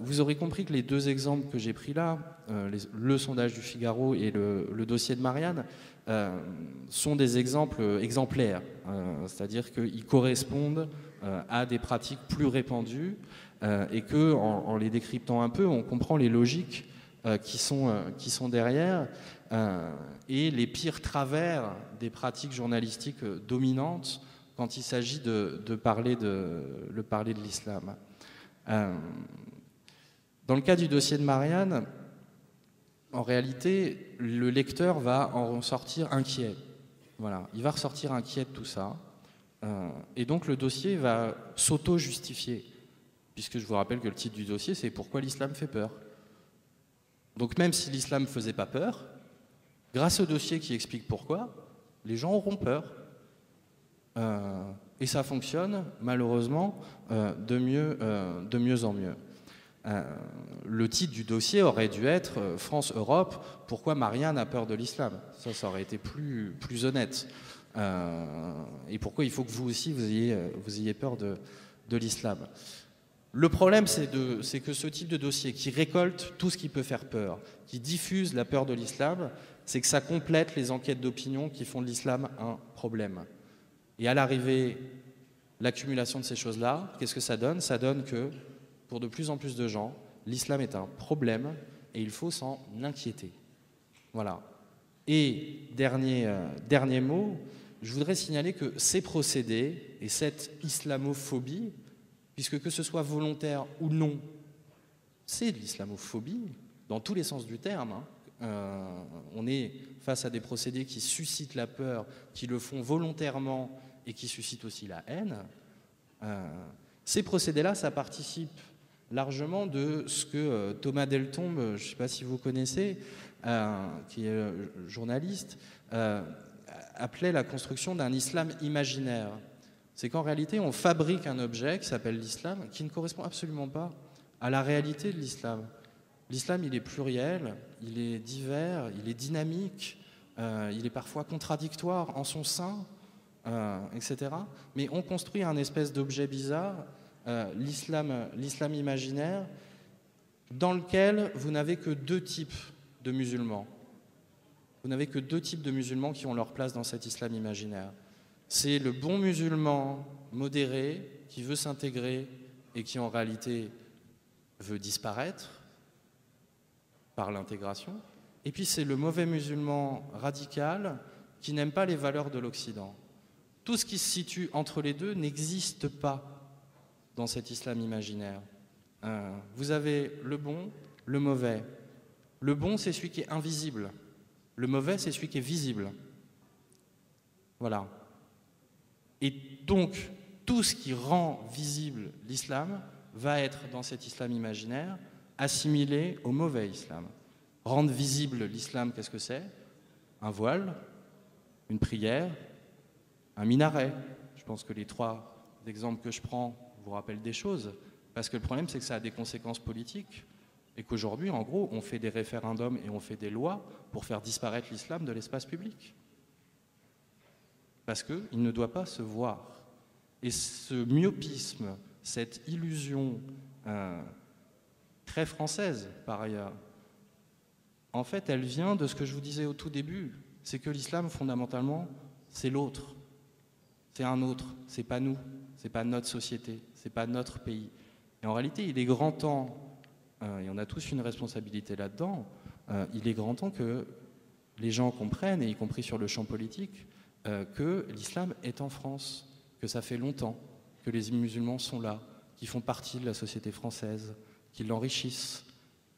vous aurez compris que les deux exemples que j'ai pris là, le sondage du Figaro et le dossier de Marianne, sont des exemples exemplaires, c'est-à-dire qu'ils correspondent à des pratiques plus répandues et que, en les décryptant un peu, on comprend les logiques qui sont derrière et les pires travers des pratiques journalistiques dominantes quand il s'agit de parler de l'islam. Dans le cas du dossier de Marianne, en réalité, le lecteur va en ressortir inquiet. Voilà, il va ressortir inquiet de tout ça. Et donc le dossier va s'auto-justifier, puisque je vous rappelle que le titre du dossier, c'est « Pourquoi l'islam fait peur ». Donc même si l'islam ne faisait pas peur, grâce au dossier qui explique pourquoi, les gens auront peur. Et ça fonctionne, malheureusement, de mieux en mieux. Le titre du dossier aurait dû être « France-Europe, pourquoi Marianne a peur de l'islam ». Ça aurait été plus honnête. Et pourquoi il faut que vous aussi, vous ayez peur de l'islam. Le problème, c'est que ce type de dossier qui récolte tout ce qui peut faire peur, qui diffuse la peur de l'islam, c'est que ça complète les enquêtes d'opinion qui font de l'islam un problème. Et à l'arrivée, l'accumulation de ces choses-là, qu'est-ce que ça donne? Ça donne que, pour de plus en plus de gens, l'islam est un problème et il faut s'en inquiéter. Voilà. Et dernier mot, je voudrais signaler que ces procédés et cette islamophobie, puisque que ce soit volontaire ou non, c'est de l'islamophobie, dans tous les sens du terme. On est face à des procédés qui suscitent la peur, qui le font volontairement et qui suscitent aussi la haine. Ces procédés-là, ça participe largement de ce que Thomas Deltombe, je ne sais pas si vous connaissez, qui est journaliste, appelait la construction d'un islam imaginaire. C'est qu'en réalité, on fabrique un objet qui s'appelle l'islam, qui ne correspond absolument pas à la réalité de l'islam. L'islam, il est pluriel, il est divers, il est dynamique, il est parfois contradictoire en son sein, etc. Mais on construit un espèce d'objet bizarre, l'islam imaginaire, dans lequel vous n'avez que deux types de musulmans. Vous n'avez que deux types de musulmans qui ont leur place dans cet islam imaginaire. C'est le bon musulman modéré qui veut s'intégrer et qui en réalité veut disparaître par l'intégration. Et puis c'est le mauvais musulman radical qui n'aime pas les valeurs de l'Occident. Tout ce qui se situe entre les deux n'existe pas dans cet islam imaginaire. Vous avez le bon, le mauvais. Le bon, c'est celui qui est invisible. Le mauvais, c'est celui qui est visible. Voilà. Et donc, tout ce qui rend visible l'islam va être, dans cet islam imaginaire, assimilé au mauvais islam. Rendre visible l'islam, qu'est-ce que c'est? Un voile, une prière, un minaret. Je pense que les trois exemples que je prends vous rappellent des choses. Parce que le problème, c'est que ça a des conséquences politiques. Et qu'aujourd'hui, en gros, on fait des référendums et on fait des lois pour faire disparaître l'islam de l'espace public. Parce qu'il ne doit pas se voir. Et ce myopisme, cette illusion très française, par ailleurs, en fait, elle vient de ce que je vous disais au tout début. C'est que l'islam, fondamentalement, c'est l'autre. C'est un autre. C'est pas nous. C'est pas notre société. C'est pas notre pays. Et en réalité, il est grand temps, et on a tous une responsabilité là-dedans, il est grand temps que les gens comprennent, et y compris sur le champ politique, que l'islam est en France, que ça fait longtemps que les musulmans sont là, qu'ils font partie de la société française, qu'ils l'enrichissent,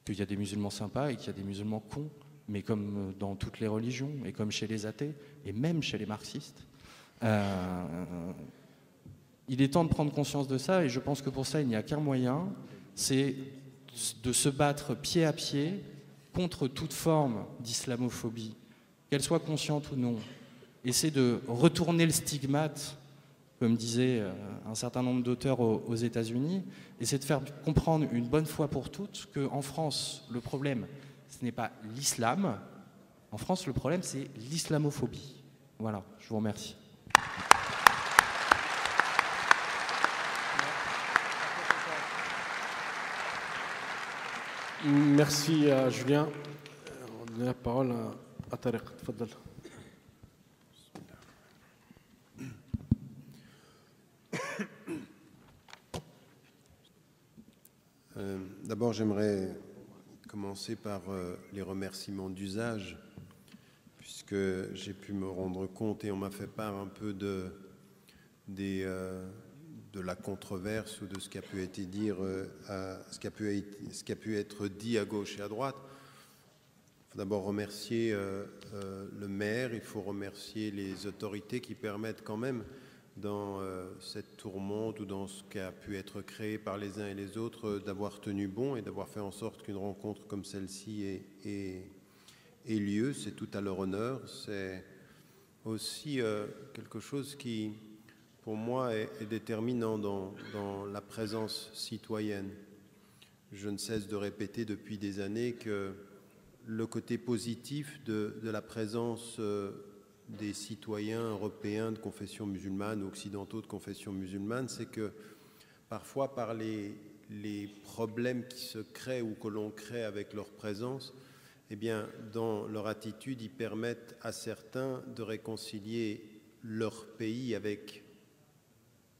qu'il y a des musulmans sympas et qu'il y a des musulmans cons, mais comme dans toutes les religions, et comme chez les athées, et même chez les marxistes. Il est temps de prendre conscience de ça, et je pense que pour ça, il n'y a qu'un moyen, c'est de se battre pied à pied contre toute forme d'islamophobie qu'elle soit consciente ou non, essaie de retourner le stigmate, comme disaient un certain nombre d'auteurs aux États-Unis, essaie de faire comprendre une bonne fois pour toutes qu'en France, le problème, ce n'est pas l'islam. En France, le problème, c'est l'islamophobie. Voilà, je vous remercie. Merci à Julien. On donne la parole à Tariq. Tfaddal. D'abord, j'aimerais commencer par les remerciements d'usage, puisque j'ai pu me rendre compte et on m'a fait part un peu de la controverse ou de ce qui a pu être dit à gauche et à droite. Il faut d'abord remercier le maire, il faut remercier les autorités qui permettent quand même, dans cette tourmente ou dans ce qui a pu être créé par les uns et les autres, d'avoir tenu bon et d'avoir fait en sorte qu'une rencontre comme celle-ci ait lieu. C'est tout à leur honneur. C'est aussi quelque chose qui, pour moi, est déterminant dans la présence citoyenne. Je ne cesse de répéter depuis des années que le côté positif de la présence des citoyens européens de confession musulmane ou occidentaux de confession musulmane, c'est que parfois par les problèmes qui se créent ou que l'on crée avec leur présence, eh bien, dans leur attitude, ils permettent à certains de réconcilier leur pays avec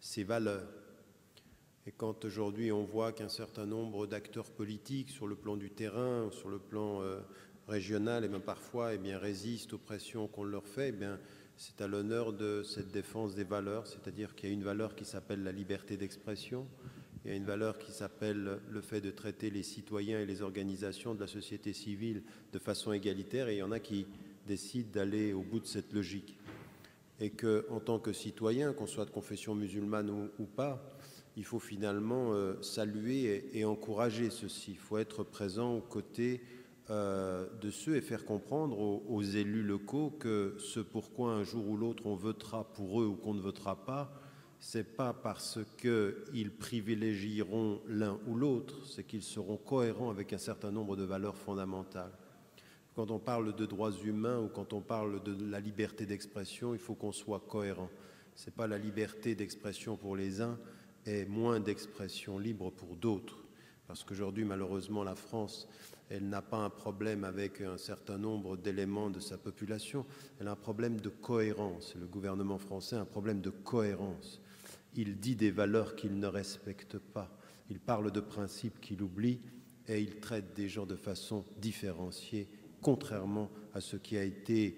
ses valeurs. Et quand aujourd'hui on voit qu'un certain nombre d'acteurs politiques sur le plan du terrain, sur le plan régional, et bien parfois résistent aux pressions qu'on leur fait, eh bien, c'est à l'honneur de cette défense des valeurs, c'est-à-dire qu'il y a une valeur qui s'appelle la liberté d'expression, il y a une valeur qui s'appelle le fait de traiter les citoyens et les organisations de la société civile de façon égalitaire, et il y en a qui décident d'aller au bout de cette logique. Et qu'en tant que citoyen, qu'on soit de confession musulmane ou pas, il faut finalement saluer et encourager ceci. Il faut être présent aux côtés de ceux et faire comprendre aux élus locaux que ce pourquoi un jour ou l'autre on votera pour eux ou qu'on ne votera pas, c'est pas parce qu'ils privilégieront l'un ou l'autre, c'est qu'ils seront cohérents avec un certain nombre de valeurs fondamentales. Quand on parle de droits humains ou quand on parle de la liberté d'expression, il faut qu'on soit cohérent. C'est pas la liberté d'expression pour les uns et moins d'expression libre pour d'autres. Parce qu'aujourd'hui, malheureusement, la France, elle n'a pas un problème avec un certain nombre d'éléments de sa population, elle a un problème de cohérence. Le gouvernement français a un problème de cohérence. Il dit des valeurs qu'il ne respecte pas. Il parle de principes qu'il oublie et il traite des gens de façon différenciée, contrairement à ce qui a été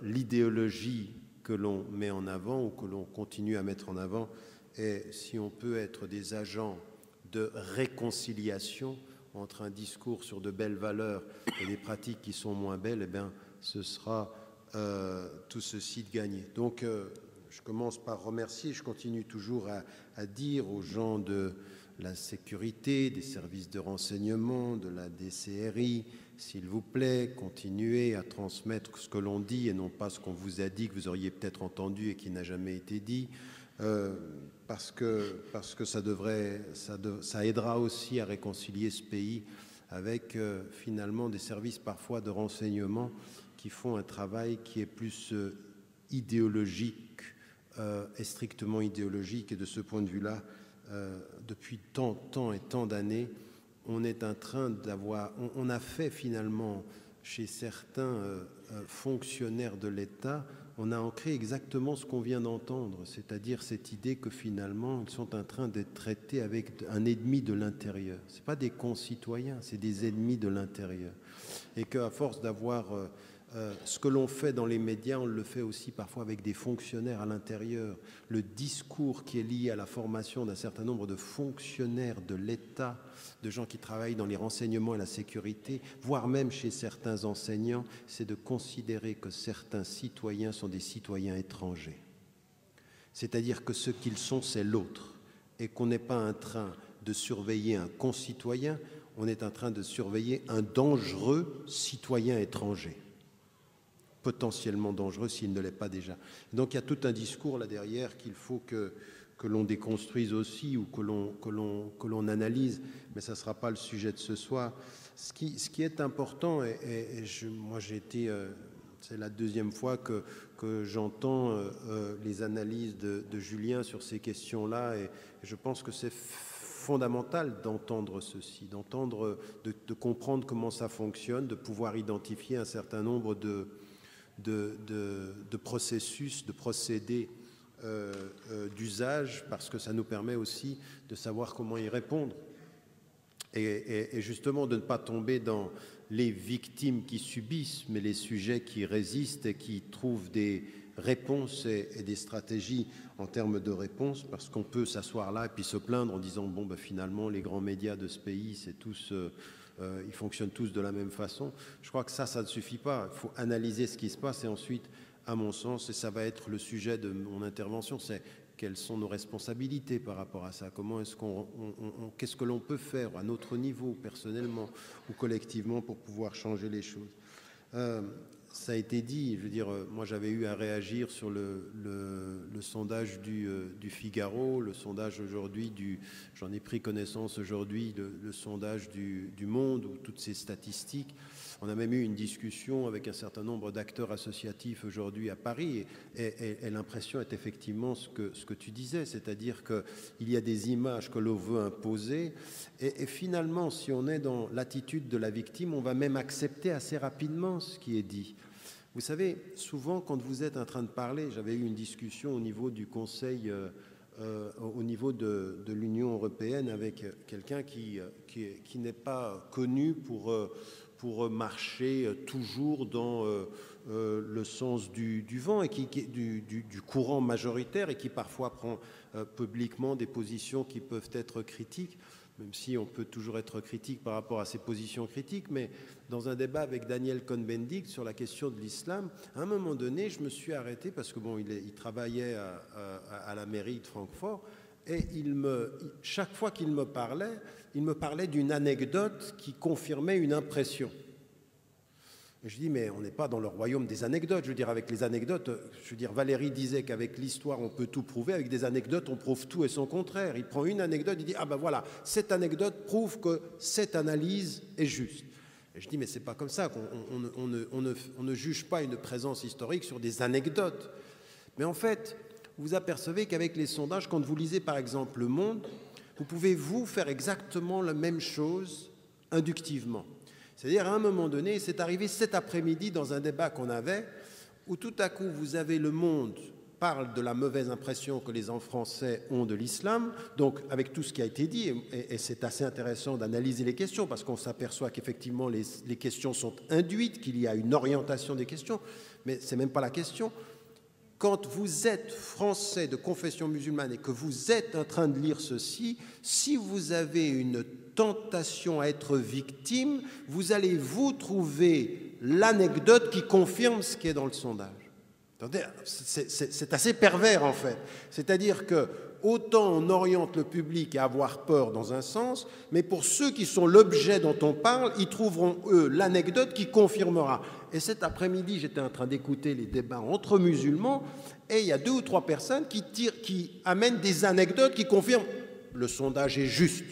l'idéologie que l'on met en avant ou que l'on continue à mettre en avant. Et si on peut être des agents de réconciliation entre un discours sur de belles valeurs et des pratiques qui sont moins belles, eh bien, ce sera tout ceci de gagné. Donc, je commence par remercier, je continue toujours à dire aux gens de la sécurité, des services de renseignement, de la DCRI, s'il vous plaît, continuez à transmettre ce que l'on dit et non pas ce qu'on vous a dit, que vous auriez peut-être entendu et qui n'a jamais été dit. Parce que ça aidera aussi à réconcilier ce pays avec finalement des services parfois de renseignement qui font un travail qui est plus idéologique et strictement idéologique. Et de ce point de vue-là, depuis tant et tant d'années, on est en train on a fait finalement chez certains fonctionnaires de l'État, on a ancré exactement ce qu'on vient d'entendre, c'est-à-dire cette idée que finalement ils sont en train d'être traités avec un ennemi de l'intérieur. Ce n'est pas des concitoyens, c'est des ennemis de l'intérieur. Et qu'à force d'avoir ce que l'on fait dans les médias, on le fait aussi parfois avec des fonctionnaires à l'intérieur. Le discours qui est lié à la formation d'un certain nombre de fonctionnaires de l'État, de gens qui travaillent dans les renseignements et la sécurité, voire même chez certains enseignants, c'est de considérer que certains citoyens sont des citoyens étrangers. C'est-à-dire que ce qu'ils sont, c'est l'autre. Et qu'on n'est pas en train de surveiller un concitoyen, on est en train de surveiller un dangereux citoyen étranger. potentiellement dangereux s'il ne l'est pas déjà. Donc il y a tout un discours là derrière qu'il faut que l'on déconstruise aussi ou que l'on analyse, mais ça ne sera pas le sujet de ce soir. Ce qui est important, moi j'ai été, c'est la deuxième fois que j'entends les analyses de Julien sur ces questions-là, et je pense que c'est fondamental d'entendre ceci, d'entendre, de comprendre comment ça fonctionne, de pouvoir identifier un certain nombre de processus, de procédés d'usage, parce que ça nous permet aussi de savoir comment y répondre et justement de ne pas tomber dans les victimes qui subissent, mais les sujets qui résistent et qui trouvent des réponses et des stratégies en termes de réponses, parce qu'on peut s'asseoir là et puis se plaindre en disant bon ben finalement les grands médias de ce pays c'est tous ils fonctionnent tous de la même façon. Je crois que ça ne suffit pas. Il faut analyser ce qui se passe et ensuite, à mon sens, et ça va être le sujet de mon intervention, c'est quelles sont nos responsabilités par rapport à ça. Comment est-ce qu'est-ce que l'on peut faire à notre niveau, personnellement ou collectivement, pour pouvoir changer les choses. Ça a été dit, je veux dire, moi j'avais eu à réagir sur le sondage du Figaro, le sondage aujourd'hui j'en ai pris connaissance aujourd'hui, le sondage du Monde, ou toutes ces statistiques. On a même eu une discussion avec un certain nombre d'acteurs associatifs aujourd'hui à Paris, et l'impression est effectivement ce que tu disais, c'est-à-dire qu'il y a des images que l'on veut imposer, et finalement, si on est dans l'attitude de la victime, on va même accepter assez rapidement ce qui est dit. Vous savez, souvent, quand vous êtes en train de parler, j'avais eu une discussion au niveau du Conseil, au niveau de l'Union européenne, avec quelqu'un qui n'est pas connu pour marcher toujours dans le sens du vent et du courant majoritaire, et qui parfois prend publiquement des positions qui peuvent être critiques, même si on peut toujours être critique par rapport à ces positions critiques. Mais dans un débat avec Daniel Cohn-Bendit sur la question de l'islam, à un moment donné, je me suis arrêté parce que bon, il travaillait à la mairie de Francfort, et chaque fois qu'il me parlait d'une anecdote qui confirmait une impression. Et je dis, mais on n'est pas dans le royaume des anecdotes. Je veux dire, avec les anecdotes, je veux dire, Valéry disait qu'avec l'histoire, on peut tout prouver. Avec des anecdotes, on prouve tout et son contraire. Il prend une anecdote, il dit, ah ben voilà, cette anecdote prouve que cette analyse est juste. Et je dis, mais c'est pas comme ça, on ne juge pas une présence historique sur des anecdotes. Mais en fait, vous apercevez qu'avec les sondages, quand vous lisez par exemple Le Monde, vous pouvez vous faire exactement la même chose inductivement. C'est-à-dire, à un moment donné, c'est arrivé cet après-midi dans un débat qu'on avait, où tout à coup, vous avez Le Monde parle de la mauvaise impression que les Français ont de l'islam, donc avec tout ce qui a été dit, et c'est assez intéressant d'analyser les questions, parce qu'on s'aperçoit qu'effectivement, les questions sont induites, qu'il y a une orientation des questions, mais ce n'est même pas la question. Quand vous êtes français de confession musulmane et que vous êtes en train de lire ceci, si vous avez une tentation à être victime, vous allez vous trouver l'anecdote qui confirme ce qui est dans le sondage. C'est assez pervers en fait. C'est-à-dire que autant on oriente le public à avoir peur dans un sens, mais pour ceux qui sont l'objet dont on parle, ils trouveront, eux, l'anecdote qui confirmera. Et cet après-midi, j'étais en train d'écouter les débats entre musulmans, et il y a 2 ou 3 personnes qui amènent des anecdotes qui confirment le sondage est juste.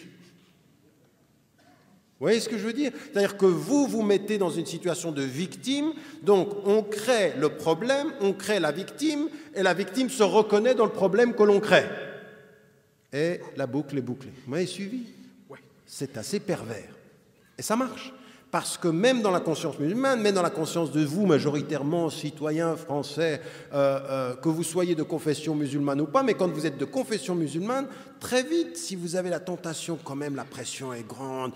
Vous voyez ce que je veux dire? C'est-à-dire que vous vous mettez dans une situation de victime, donc on crée le problème, on crée la victime, et la victime se reconnaît dans le problème que l'on crée. Et la boucle est bouclée. Vous m'avez suivi? Ouais. C'est assez pervers. Et ça marche. Parce que même dans la conscience musulmane, même dans la conscience de vous, majoritairement citoyens français, que vous soyez de confession musulmane ou pas, mais quand vous êtes de confession musulmane, très vite, si vous avez la tentation, quand même, la pression est grande,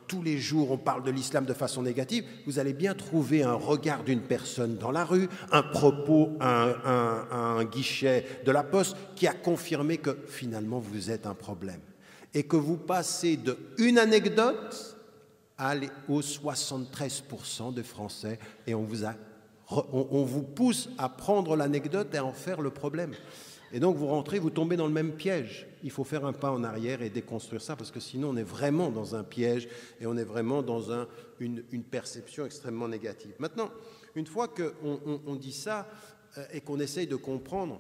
tous les jours on parle de l'islam de façon négative, vous allez bien trouver un regard d'une personne dans la rue, un propos, un guichet de la poste qui a confirmé que finalement vous êtes un problème. Et que vous passez de une anecdote aller aux 73% de Français, et on vous pousse à prendre l'anecdote et à en faire le problème. Et donc vous rentrez, vous tombez dans le même piège. Il faut faire un pas en arrière et déconstruire ça, parce que sinon on est vraiment dans un piège et on est vraiment dans une perception extrêmement négative. Maintenant, une fois qu'on dit ça et qu'on essaye de comprendre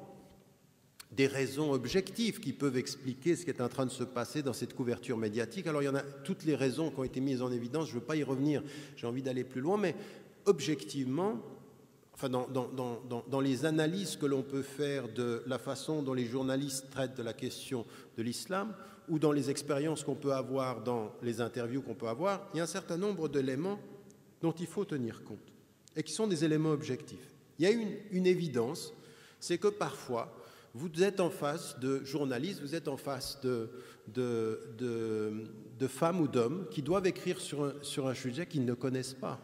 des raisons objectives qui peuvent expliquer ce qui est en train de se passer dans cette couverture médiatique, alors il y en a toutes les raisons qui ont été mises en évidence, je ne veux pas y revenir, j'ai envie d'aller plus loin, mais objectivement, enfin dans les analyses que l'on peut faire de la façon dont les journalistes traitent de la question de l'islam, ou dans les expériences qu'on peut avoir, dans les interviews qu'on peut avoir, il y a un certain nombre d'éléments dont il faut tenir compte, et qui sont des éléments objectifs. Il y a une évidence, c'est que parfois, vous êtes en face de journalistes, vous êtes en face de femmes ou d'hommes qui doivent écrire sur un sujet qu'ils ne connaissent pas.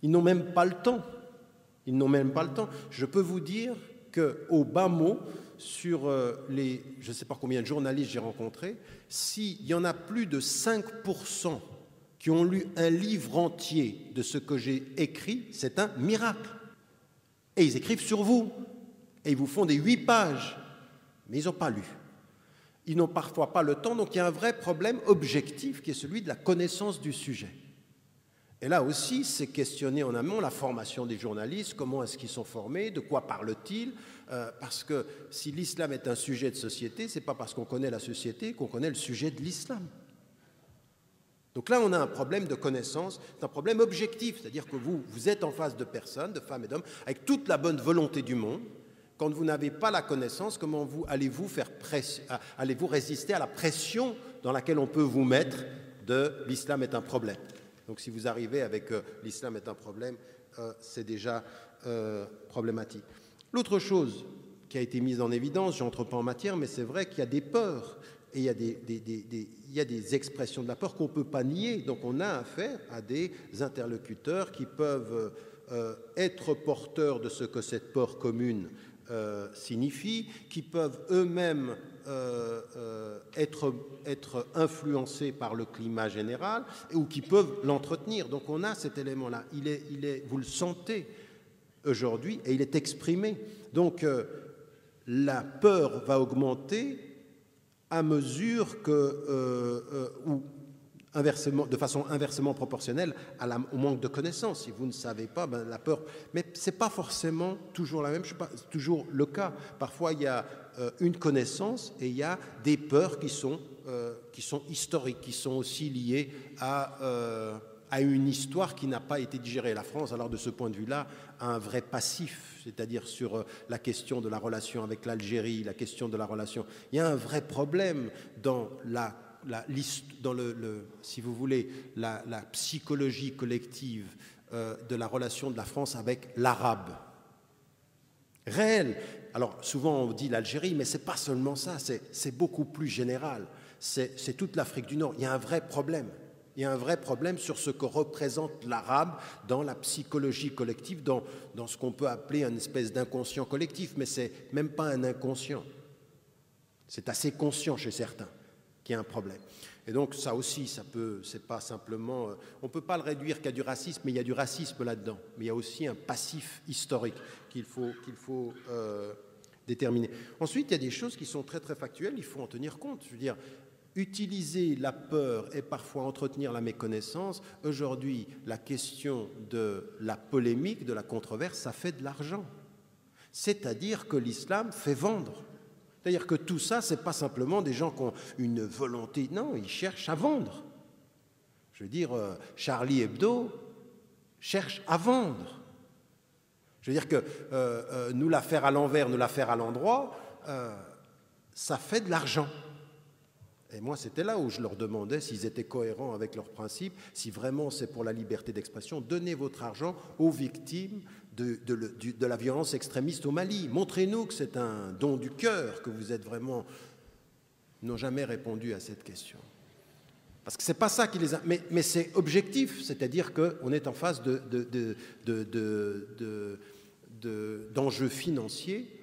Ils n'ont même pas le temps. Ils n'ont même pas le temps. Je peux vous dire qu'au bas mot, sur les, je ne sais pas combien de journalistes j'ai rencontrés, s'il y en a plus de 5% qui ont lu un livre entier de ce que j'ai écrit, c'est un miracle. Et ils écrivent sur vous. Et ils vous font des 8 pages, mais ils n'ont pas lu. Ils n'ont parfois pas le temps, donc il y a un vrai problème objectif qui est celui de la connaissance du sujet. Et là aussi, c'est questionner en amont la formation des journalistes, comment est-ce qu'ils sont formés, de quoi parlent-ils, parce que si l'islam est un sujet de société, ce n'est pas parce qu'on connaît la société qu'on connaît le sujet de l'islam. Donc là, on a un problème de connaissance, c'est un problème objectif, c'est-à-dire que vous êtes en face de personnes, de femmes et d'hommes, avec toute la bonne volonté du monde. Quand vous n'avez pas la connaissance, comment allez-vous résister à la pression dans laquelle on peut vous mettre de l'islam est un problème. Donc si vous arrivez avec l'islam est un problème, c'est déjà problématique. L'autre chose qui a été mise en évidence, je n'entre pas en matière, mais c'est vrai qu'il y a des peurs et il y a des expressions de la peur qu'on ne peut pas nier. Donc on a affaire à des interlocuteurs qui peuvent être porteurs de ce que cette peur commune signifie, qui peuvent eux-mêmes être influencés par le climat général ou qui peuvent l'entretenir. Donc on a cet élément-là. Vous le sentez aujourd'hui et il est exprimé. Donc la peur va augmenter à mesure que, ou inversement, de façon inversement proportionnelle au manque de connaissances. Si vous ne savez pas, ben, la peur... Mais ce n'est pas forcément toujours la même chose, c'est toujours le cas. Parfois, il y a une connaissance et il y a des peurs qui sont historiques, qui sont aussi liées à une histoire qui n'a pas été digérée. La France, alors de ce point de vue-là, a un vrai passif, c'est-à-dire sur la question de la relation avec l'Algérie, la question de la relation... Il y a un vrai problème dans si vous voulez, la psychologie collective de la relation de la France avec l'arabe. Réel. Alors, souvent on dit l'Algérie, mais ce n'est pas seulement ça, c'est beaucoup plus général. C'est toute l'Afrique du Nord. Il y a un vrai problème. Il y a un vrai problème sur ce que représente l'arabe dans la psychologie collective, dans ce qu'on peut appeler une espèce d'inconscient collectif, mais ce n'est même pas un inconscient. C'est assez conscient chez certains qu'il y a un problème. Et donc ça aussi, c'est pas simplement... on ne peut pas le réduire qu'à du racisme, mais il y a du racisme là-dedans. Mais il y a aussi un passif historique qu'il faut déterminer. Ensuite, il y a des choses qui sont très très factuelles, il faut en tenir compte. Je veux dire, utiliser la peur et parfois entretenir la méconnaissance, aujourd'hui, la question de la polémique, de la controverse, ça fait de l'argent. C'est-à-dire que l'islam fait vendre. C'est-à-dire que tout ça, ce n'est pas simplement des gens qui ont une volonté. Non, ils cherchent à vendre. Je veux dire, Charlie Hebdo cherche à vendre. Je veux dire que nous la faire à l'envers, nous la faire à l'endroit, ça fait de l'argent. Et moi, c'était là où je leur demandais s'ils étaient cohérents avec leurs principes, si vraiment c'est pour la liberté d'expression, donnez votre argent aux victimes de la violence extrémiste au Mali. Montrez-nous que c'est un don du cœur, que vous êtes vraiment... Ils n'ont jamais répondu à cette question. Parce que ce n'est pas ça qui les a... Mais c'est objectif, c'est-à-dire qu'on est en face d'enjeux financiers.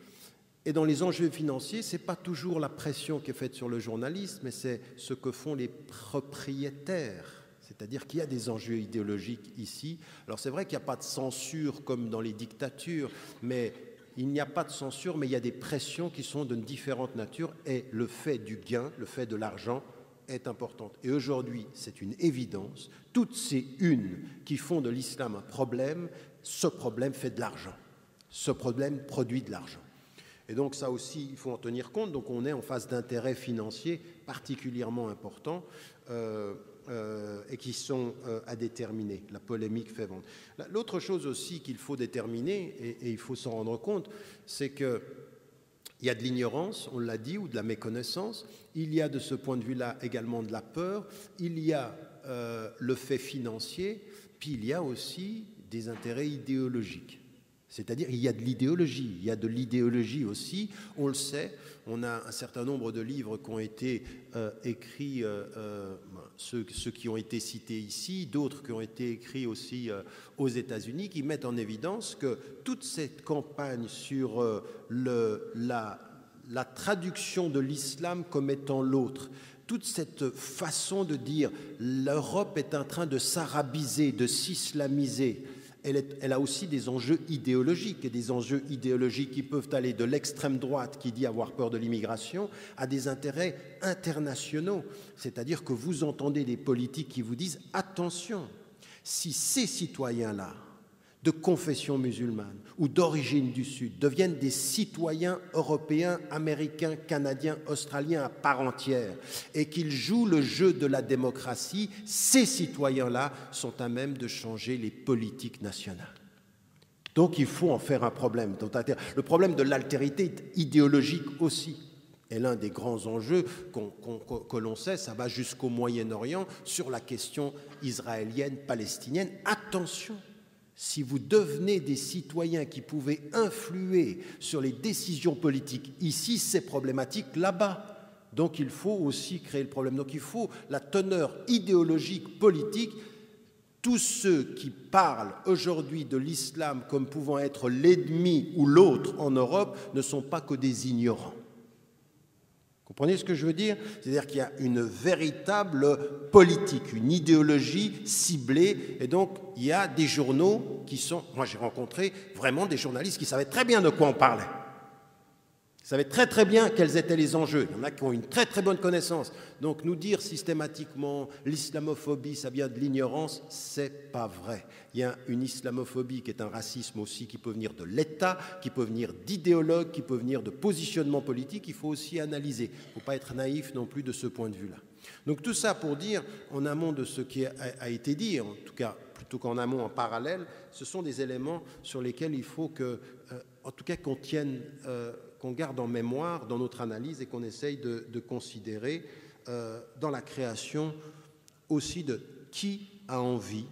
Et dans les enjeux financiers, ce n'est pas toujours la pression qui est faite sur le journaliste, mais c'est ce que font les propriétaires. C'est-à-dire qu'il y a des enjeux idéologiques ici. Alors c'est vrai qu'il n'y a pas de censure comme dans les dictatures, mais il n'y a pas de censure, mais il y a des pressions qui sont de différentes natures et le fait du gain, le fait de l'argent est importante. Et aujourd'hui, c'est une évidence, toutes ces unes qui font de l'islam un problème, ce problème fait de l'argent. Ce problème produit de l'argent. Et donc ça aussi, il faut en tenir compte. Donc on est en face d'intérêts financiers particulièrement importants et qui sont à déterminer. La polémique fait vendre. L'autre chose aussi qu'il faut déterminer, et il faut s'en rendre compte, c'est qu'il y a de l'ignorance, on l'a dit, ou de la méconnaissance. Il y a de ce point de vue-là également de la peur. Il y a le fait financier, puis il y a aussi des intérêts idéologiques. C'est-à-dire, il y a de l'idéologie aussi, on le sait, on a un certain nombre de livres qui ont été écrits, ceux qui ont été cités ici, d'autres qui ont été écrits aussi aux États-Unis, qui mettent en évidence que toute cette campagne sur la traduction de l'islam comme étant l'autre, toute cette façon de dire l'Europe est en train de s'arabiser, de s'islamiser, elle a aussi des enjeux idéologiques, et des enjeux idéologiques qui peuvent aller de l'extrême droite qui dit avoir peur de l'immigration à des intérêts internationaux. C'est-à-dire que vous entendez des politiques qui vous disent « Attention, si ces citoyens-là, de confession musulmane ou d'origine du Sud, deviennent des citoyens européens, américains, canadiens, australiens à part entière et qu'ils jouent le jeu de la démocratie, ces citoyens-là sont à même de changer les politiques nationales. » Donc il faut en faire un problème. Le problème de l'altérité est idéologique aussi. Et l'un des grands enjeux que l'on sait, ça va jusqu'au Moyen-Orient sur la question israélienne-palestinienne. Attention! Si vous devenez des citoyens qui pouvaient influer sur les décisions politiques ici, c'est problématique là-bas. Donc il faut aussi créer le problème. Donc il faut la teneur idéologique, politique. Tous ceux qui parlent aujourd'hui de l'islam comme pouvant être l'ennemi ou l'autre en Europe ne sont pas que des ignorants. Vous comprenez ce que je veux dire? C'est-à-dire qu'il y a une véritable politique, une idéologie ciblée, et donc il y a des journaux qui sont... Moi j'ai rencontré vraiment des journalistes qui savaient très bien de quoi on parlait. Ils savaient très très bien quels étaient les enjeux. Il y en a qui ont une très très bonne connaissance. Donc nous dire systématiquement l'islamophobie, ça vient de l'ignorance, c'est pas vrai. Il y a une islamophobie qui est un racisme aussi qui peut venir de l'État, qui peut venir d'idéologues, qui peut venir de positionnements politiques. Il faut aussi analyser. Il ne faut pas être naïf non plus de ce point de vue-là. Donc tout ça pour dire, en amont de ce qui a été dit, en tout cas plutôt qu'en amont, en parallèle, ce sont des éléments sur lesquels il faut que, en tout cas, qu'on garde en mémoire dans notre analyse et qu'on essaye de considérer dans la création aussi de qui a envie,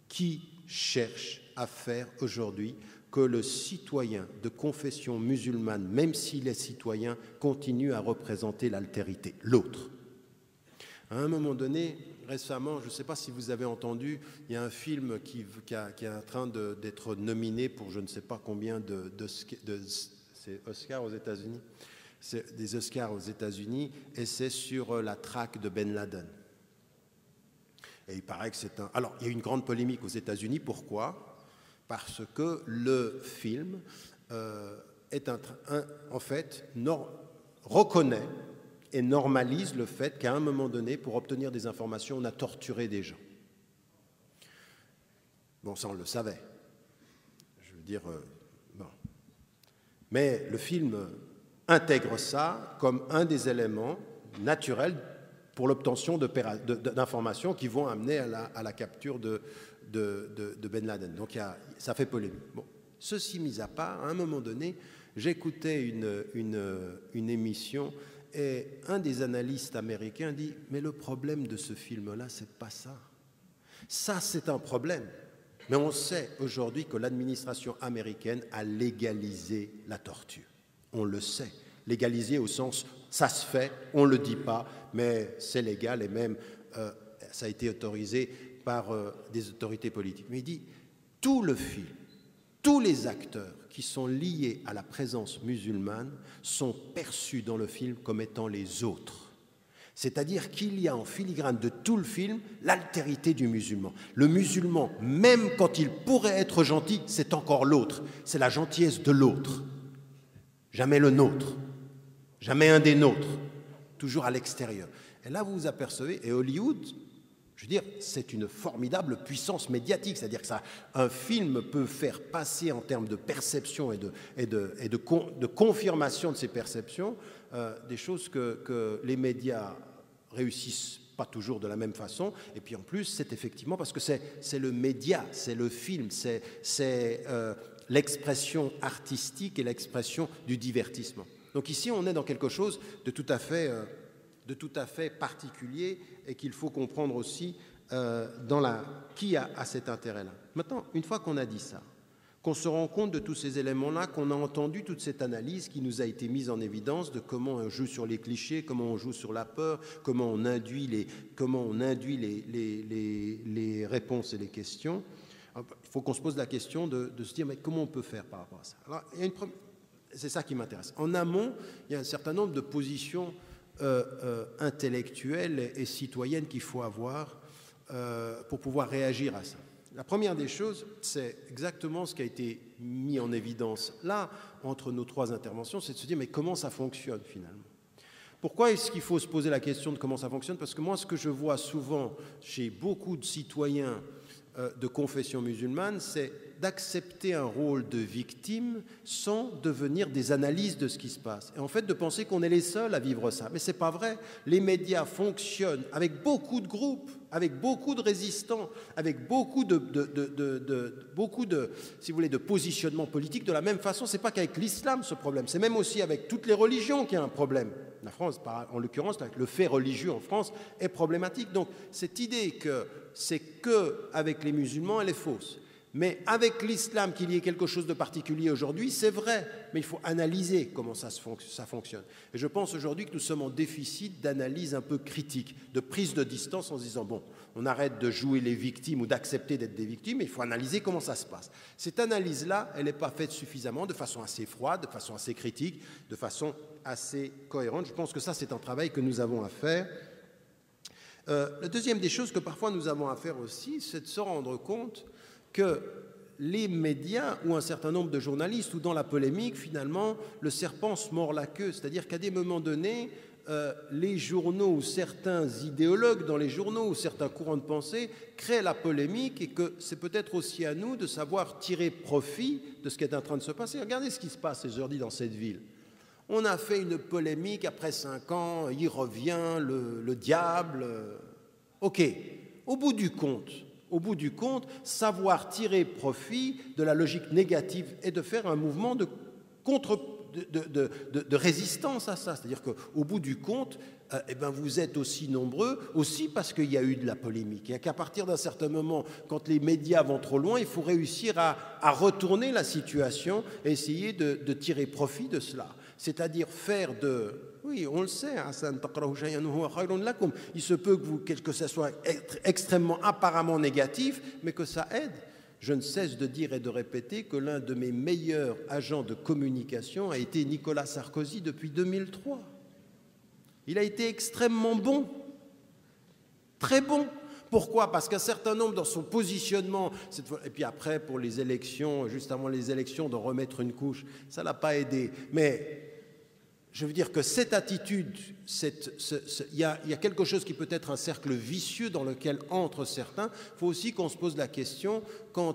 qui cherche à faire aujourd'hui que le citoyen de confession musulmane, même s'il est citoyen, continue à représenter l'altérité, l'autre. À un moment donné, récemment, je ne sais pas si vous avez entendu, il y a un film qui est en train d'être nominé pour je ne sais pas combien c'est Oscar aux États-Unis, c'est des Oscars aux États-Unis, et c'est sur la traque de Ben Laden. Et il paraît que c'est un... Alors, il y a une grande polémique aux États-Unis. Pourquoi? Parce que le film en fait, reconnaît et normalise le fait qu'à un moment donné, pour obtenir des informations, on a torturé des gens. Bon, ça, on le savait. Je veux dire... bon. Mais le film intègre ça comme un des éléments naturels pour l'obtention d'informations qui vont amener à la capture de Ben Laden. Donc ça fait polémique. Bon. Ceci mis à part, à un moment donné, j'écoutais une émission et un des analystes américains dit « Mais le problème de ce film-là, c'est pas ça. Ça, c'est un problème. » Mais on sait aujourd'hui que l'administration américaine a légalisé la torture. On le sait. Légalisé au sens, ça se fait, on ne le dit pas, mais c'est légal et même ça a été autorisé par des autorités politiques. Mais il dit, tout le film, tous les acteurs qui sont liés à la présence musulmane sont perçus dans le film comme étant les autres. C'est-à-dire qu'il y a en filigrane de tout le film l'altérité du musulman. Le musulman, même quand il pourrait être gentil, c'est encore l'autre. C'est la gentillesse de l'autre. jamais le nôtre, jamais un des nôtres, toujours à l'extérieur. Et là, vous vous apercevez, et Hollywood, je veux dire, c'est une formidable puissance médiatique, c'est-à-dire que un film peut faire passer en termes de perception et de confirmation de ces perceptions des choses que les médias réussissent pas toujours de la même façon. Et puis en plus, c'est effectivement parce que c'est le média, c'est le film, c'est l'expression artistique et l'expression du divertissement. Donc ici, on est dans quelque chose de tout à fait particulier et qu'il faut comprendre aussi qui a cet intérêt-là. Maintenant, une fois qu'on a dit ça, qu'on se rend compte de tous ces éléments-là, qu'on a entendu toute cette analyse qui nous a été mise en évidence de comment on joue sur les clichés, comment on joue sur la peur, comment on induit les réponses et les questions, il faut qu'on se pose la question de se dire mais comment on peut faire par rapport à ça. Alors, c'est ça qui m'intéresse. En amont, il y a un certain nombre de positions intellectuelles et citoyennes qu'il faut avoir pour pouvoir réagir à ça. La première des choses, c'est exactement ce qui a été mis en évidence là, entre nos trois interventions, c'est de se dire mais comment ça fonctionne finalement ? Pourquoi est-ce qu'il faut se poser la question de comment ça fonctionne ? Parce que moi, ce que je vois souvent chez beaucoup de citoyens de confession musulmane, c'est d'accepter un rôle de victime sans devenir des analyses de ce qui se passe. Et en fait, de penser qu'on est les seuls à vivre ça. Mais ce n'est pas vrai. Les médias fonctionnent avec beaucoup de groupes, avec beaucoup de résistants, avec beaucoup de si vous voulez, de positionnements politiques. De la même façon, ce n'est pas qu'avec l'islam ce problème, c'est même aussi avec toutes les religions qu'il y a un problème. La France, en l'occurrence, le fait religieux en France est problématique. Donc, cette idée que c'est qu'avec les musulmans, elle est fausse. Mais avec l'islam, qu'il y ait quelque chose de particulier aujourd'hui, c'est vrai. Mais il faut analyser comment ça fonctionne. Et je pense aujourd'hui que nous sommes en déficit d'analyse un peu critique, de prise de distance en se disant, bon, on arrête de jouer les victimes ou d'accepter d'être des victimes, mais il faut analyser comment ça se passe. Cette analyse-là, elle n'est pas faite suffisamment, de façon assez froide, de façon assez critique, de façon assez cohérente. Je pense que ça, c'est un travail que nous avons à faire. La deuxième des choses que parfois nous avons à faire aussi, c'est de se rendre compte que les médias ou un certain nombre de journalistes ou dans la polémique, finalement, le serpent se mord la queue. C'est-à-dire qu'à des moments donnés, les journaux ou certains idéologues dans les journaux ou certains courants de pensée créent la polémique et que c'est peut-être aussi à nous de savoir tirer profit de ce qui est en train de se passer. Regardez ce qui se passe aujourd'hui dans cette ville. On a fait une polémique après 5 ans, il revient, le diable. OK, au bout du compte, savoir tirer profit de la logique négative et de faire un mouvement de résistance à ça. C'est-à-dire qu'au bout du compte, vous êtes aussi nombreux, aussi parce qu'il y a eu de la polémique. Et qu'à partir d'un certain moment, quand les médias vont trop loin, il faut réussir à retourner la situation et essayer de tirer profit de cela. C'est-à-dire faire de... Oui, on le sait, il se peut que ça soit extrêmement apparemment négatif, mais que ça aide. Je ne cesse de dire et de répéter que l'un de mes meilleurs agents de communication a été Nicolas Sarkozy depuis 2003. Il a été extrêmement bon, très bon. Pourquoi ? Parce qu'un certain nombre dans son positionnement, et puis après pour les élections, juste avant les élections, de remettre une couche, ça ne l'a pas aidé. Mais je veux dire que cette attitude, il y a quelque chose qui peut être un cercle vicieux dans lequel entrent certains. Il faut aussi qu'on se pose la question, il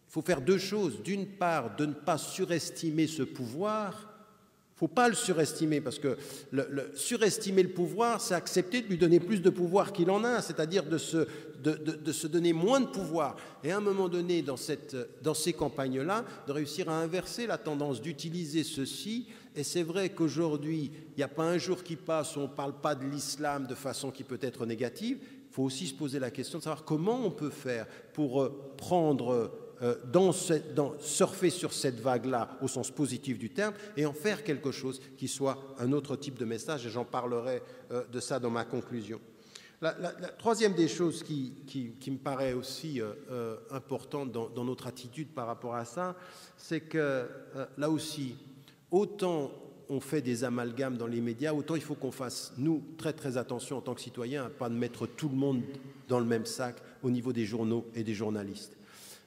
faut faire deux choses. D'une part, de ne pas surestimer ce pouvoir. Il ne faut pas le surestimer, parce que surestimer le pouvoir, c'est accepter de lui donner plus de pouvoir qu'il en a, c'est-à-dire de se donner moins de pouvoir. Et à un moment donné, dans ces campagnes-là, de réussir à inverser la tendance d'utiliser ceci. Et c'est vrai qu'aujourd'hui, il n'y a pas un jour qui passe où on ne parle pas de l'islam de façon qui peut être négative. Il faut aussi se poser la question de savoir comment on peut faire pour surfer sur cette vague-là au sens positif du terme et en faire quelque chose qui soit un autre type de message. Et j'en parlerai de ça dans ma conclusion. La troisième des choses qui me paraît aussi importante dans notre attitude par rapport à ça, c'est que là aussi, autant on fait des amalgames dans les médias, autant il faut qu'on fasse, nous, très très attention en tant que citoyens à ne pas mettre tout le monde dans le même sac au niveau des journaux et des journalistes.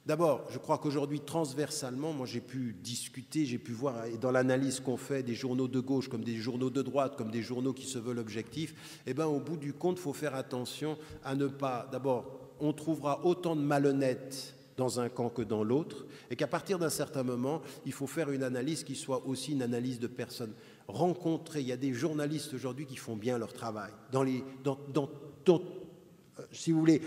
D'abord, je crois qu'aujourd'hui, transversalement, moi j'ai pu discuter, j'ai pu voir, et dans l'analyse qu'on fait des journaux de gauche comme des journaux de droite, comme des journaux qui se veulent objectifs, eh bien, au bout du compte, il faut faire attention à ne pas... D'abord, on trouvera autant de malhonnêtes dans un camp que dans l'autre, et qu'à partir d'un certain moment, il faut faire une analyse qui soit aussi une analyse de personnes rencontrées. Il y a des journalistes aujourd'hui qui font bien leur travail. Si vous voulez,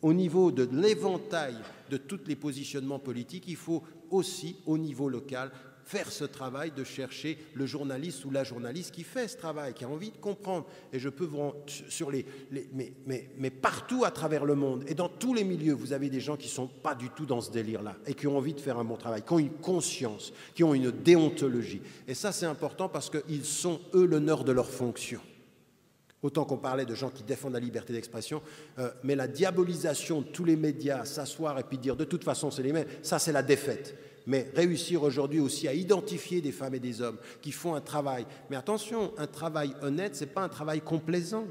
au niveau de l'éventail de tous les positionnements politiques, il faut aussi, au niveau local, faire ce travail de chercher le journaliste ou la journaliste qui fait ce travail, qui a envie de comprendre. Et je peux vous rendre sur mais partout à travers le monde et dans tous les milieux, vous avez des gens qui ne sont pas du tout dans ce délire-là et qui ont envie de faire un bon travail, qui ont une conscience, qui ont une déontologie. Et ça, c'est important parce qu'ils sont, eux, l'honneur de leur fonction. Autant qu'on parlait de gens qui défendent la liberté d'expression, mais la diabolisation de tous les médias, s'asseoir et puis dire de toute façon c'est les mêmes, ça c'est la défaite. Mais réussir aujourd'hui aussi à identifier des femmes et des hommes qui font un travail. Mais attention, un travail honnête, ce n'est pas un travail complaisant.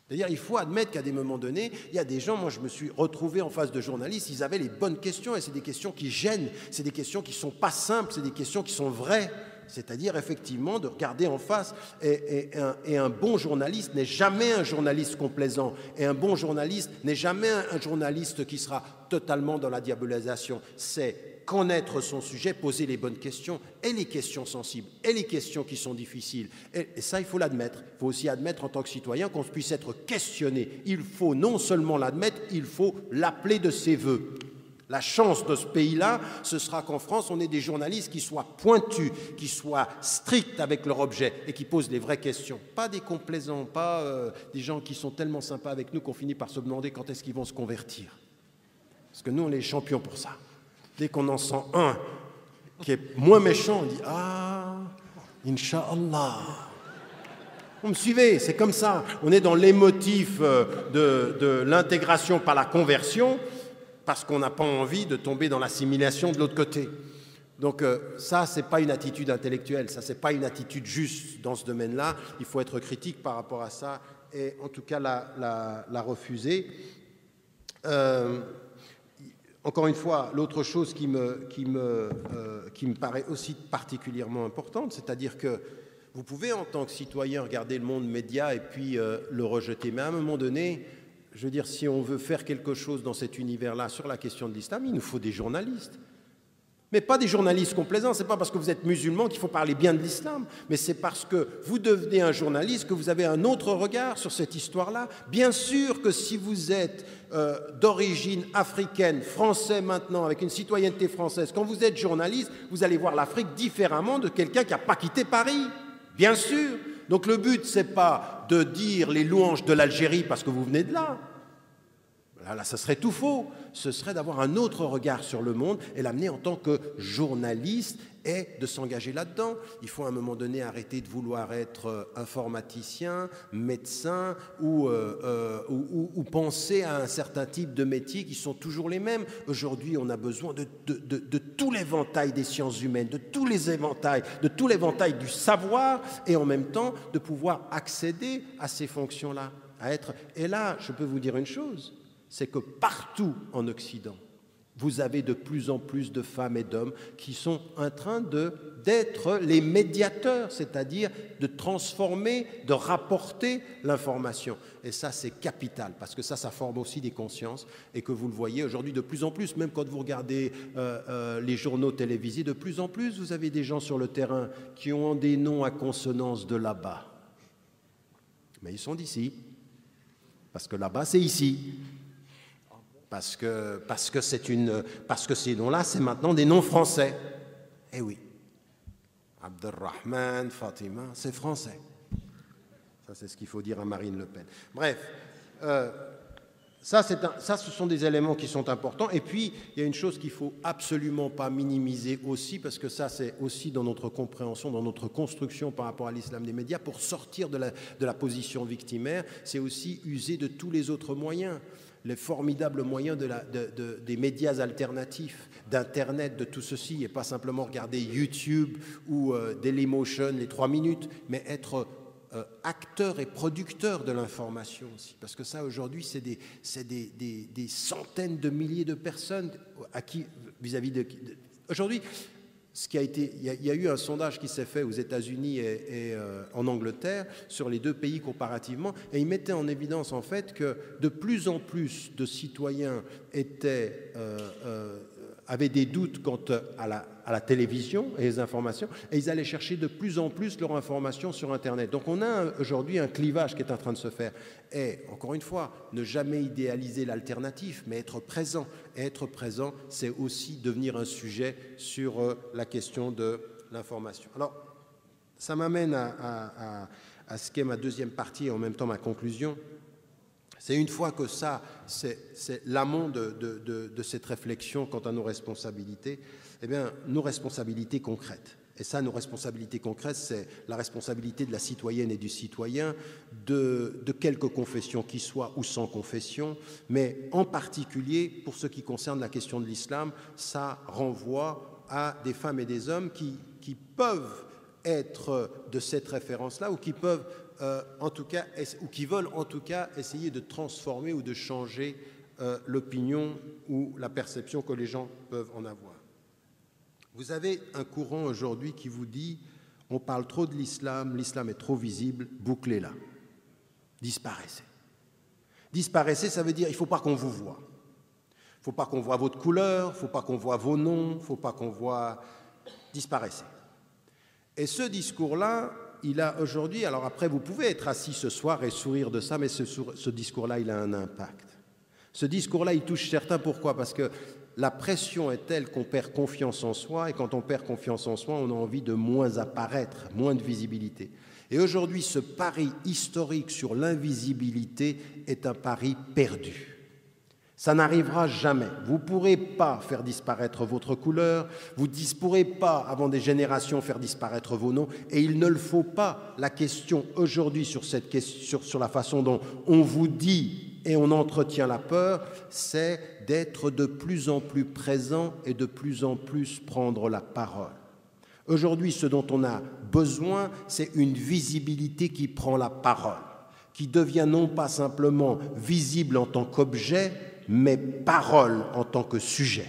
C'est-à-dire il faut admettre qu'à des moments donnés, il y a des gens, moi je me suis retrouvé en face de journalistes, ils avaient les bonnes questions et c'est des questions qui gênent, c'est des questions qui ne sont pas simples, c'est des questions qui sont vraies. C'est-à-dire effectivement de regarder en face et un bon journaliste n'est jamais un journaliste complaisant et un bon journaliste n'est jamais un journaliste qui sera totalement dans la diabolisation. C'est connaître son sujet, poser les bonnes questions et les questions sensibles et les questions qui sont difficiles. Et ça, il faut l'admettre. Il faut aussi admettre en tant que citoyen qu'on puisse être questionné. Il faut non seulement l'admettre, il faut l'appeler de ses voeux. La chance de ce pays-là, ce sera qu'en France, on ait des journalistes qui soient pointus, qui soient stricts avec leur objet et qui posent les vraies questions. Pas des complaisants, pas des gens qui sont tellement sympas avec nous qu'on finit par se demander quand est-ce qu'ils vont se convertir. Parce que nous, on est champions pour ça. Dès qu'on en sent un qui est moins méchant, on dit « Ah, Inch'Allah ». Vous me suivez, c'est comme ça. On est dans l'émotif de l'intégration par la conversion, parce qu'on n'a pas envie de tomber dans l'assimilation de l'autre côté. Donc ça, ce n'est pas une attitude intellectuelle, ça, ce n'est pas une attitude juste dans ce domaine-là. Il faut être critique par rapport à ça et en tout cas la refuser. Encore une fois, l'autre chose qui me paraît aussi particulièrement importante, c'est-à-dire que vous pouvez en tant que citoyen regarder le monde média et puis le rejeter, mais à un moment donné, je veux dire, si on veut faire quelque chose dans cet univers-là sur la question de l'islam, il nous faut des journalistes. Mais pas des journalistes complaisants, c'est pas parce que vous êtes musulman qu'il faut parler bien de l'islam, mais c'est parce que vous devenez un journaliste que vous avez un autre regard sur cette histoire-là. Bien sûr que si vous êtes d'origine africaine, français maintenant, avec une citoyenneté française, quand vous êtes journaliste, vous allez voir l'Afrique différemment de quelqu'un qui n'a pas quitté Paris. Bien sûr. Donc le but, ce n'est pas de dire les louanges de l'Algérie parce que vous venez de là. Là, ça serait tout faux. Ce serait d'avoir un autre regard sur le monde et l'amener en tant que journaliste et de s'engager là-dedans. Il faut à un moment donné arrêter de vouloir être informaticien, médecin ou penser à un certain type de métiers qui sont toujours les mêmes. Aujourd'hui, on a besoin de tout l'éventail des sciences humaines, de tout l'éventail du savoir et en même temps de pouvoir accéder à ces fonctions-là. Et là, je peux vous dire une chose, c'est que partout en Occident, vous avez de plus en plus de femmes et d'hommes qui sont en train d'être les médiateurs, c'est-à-dire de transformer, de rapporter l'information. Et ça, c'est capital, parce que ça forme aussi des consciences, et que vous le voyez aujourd'hui de plus en plus, même quand vous regardez les journaux télévisés, de plus en plus, vous avez des gens sur le terrain qui ont des noms à consonance de là-bas. Mais ils sont d'ici, parce que là-bas, c'est ici. Parce que ces noms-là, c'est maintenant des noms français. Eh oui. Abdelrahman, Fatima, c'est français. Ça, c'est ce qu'il faut dire à Marine Le Pen. Bref, ça, ce sont des éléments qui sont importants. Et puis, il y a une chose qu'il ne faut absolument pas minimiser aussi, parce que ça, c'est aussi dans notre compréhension, dans notre construction par rapport à l'islam des médias, pour sortir de la position victimaire, c'est aussi user de tous les autres moyens. Les formidables moyens des médias alternatifs, d'Internet, de tout ceci, et pas simplement regarder YouTube ou Dailymotion, les 3 minutes, mais être acteurs et producteurs de l'information aussi, parce que ça aujourd'hui c'est des centaines de milliers de personnes à qui vis-à-vis de aujourd'hui. Ce qui a été, il y a eu un sondage qui s'est fait aux États-Unis et en Angleterre sur les deux pays comparativement, et il mettait en évidence en fait que de plus en plus de citoyens avaient des doutes quant à la télévision et les informations, et ils allaient chercher de plus en plus leur information sur Internet. Donc on a aujourd'hui un clivage qui est en train de se faire. Et encore une fois, ne jamais idéaliser l'alternative, mais être présent. Et être présent, c'est aussi devenir un sujet sur la question de l'information. Alors, ça m'amène à ce qu'est ma deuxième partie et en même temps ma conclusion. C'est une fois que ça, c'est l'amont de cette réflexion quant à nos responsabilités, eh bien, nos responsabilités concrètes. Et ça, nos responsabilités concrètes, c'est la responsabilité de la citoyenne et du citoyen, de quelque confession qu'il soit ou sans confession, mais en particulier, pour ce qui concerne la question de l'islam, ça renvoie à des femmes et des hommes qui peuvent être de cette référence-là ou qui peuvent en tout cas, ou qui veulent en tout cas essayer de transformer ou de changer l'opinion ou la perception que les gens peuvent en avoir. Vous avez un courant aujourd'hui qui vous dit « on parle trop de l'islam, l'islam est trop visible, bouclez-la, disparaissez ». Disparaissez, ça veut dire il ne faut pas qu'on vous voie. Il ne faut pas qu'on voie votre couleur, il ne faut pas qu'on voie vos noms, il ne faut pas qu'on voie... Disparaissez. Et ce discours-là, il a aujourd'hui, alors après vous pouvez être assis ce soir et sourire de ça, mais ce discours-là, il a un impact. Ce discours-là, il touche certains, pourquoi? Parce que la pression est telle qu'on perd confiance en soi, et quand on perd confiance en soi, on a envie de moins apparaître, moins de visibilité. Et aujourd'hui, ce pari historique sur l'invisibilité est un pari perdu. Ça n'arrivera jamais. Vous ne pourrez pas faire disparaître votre couleur, vous ne pourrez pas, avant des générations, faire disparaître vos noms, et il ne le faut pas. La question aujourd'hui sur la façon dont on vous dit et on entretient la peur, c'est d'être de plus en plus présent et de plus en plus prendre la parole. Aujourd'hui, ce dont on a besoin, c'est une visibilité qui prend la parole, qui devient non pas simplement visible en tant qu'objet, mais parole en tant que sujet.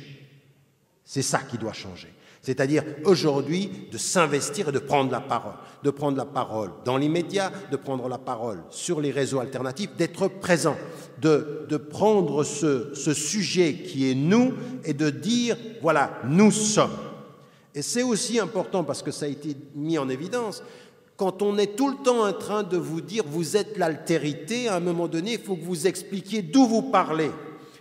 C'est ça qui doit changer. C'est-à-dire, aujourd'hui, de s'investir et de prendre la parole. De prendre la parole dans les médias, de prendre la parole sur les réseaux alternatifs, d'être présent, de prendre ce sujet qui est nous et de dire, voilà, nous sommes. Et c'est aussi important, parce que ça a été mis en évidence, quand on est tout le temps en train de vous dire, vous êtes l'altérité, à un moment donné, il faut que vous expliquiez d'où vous parlez.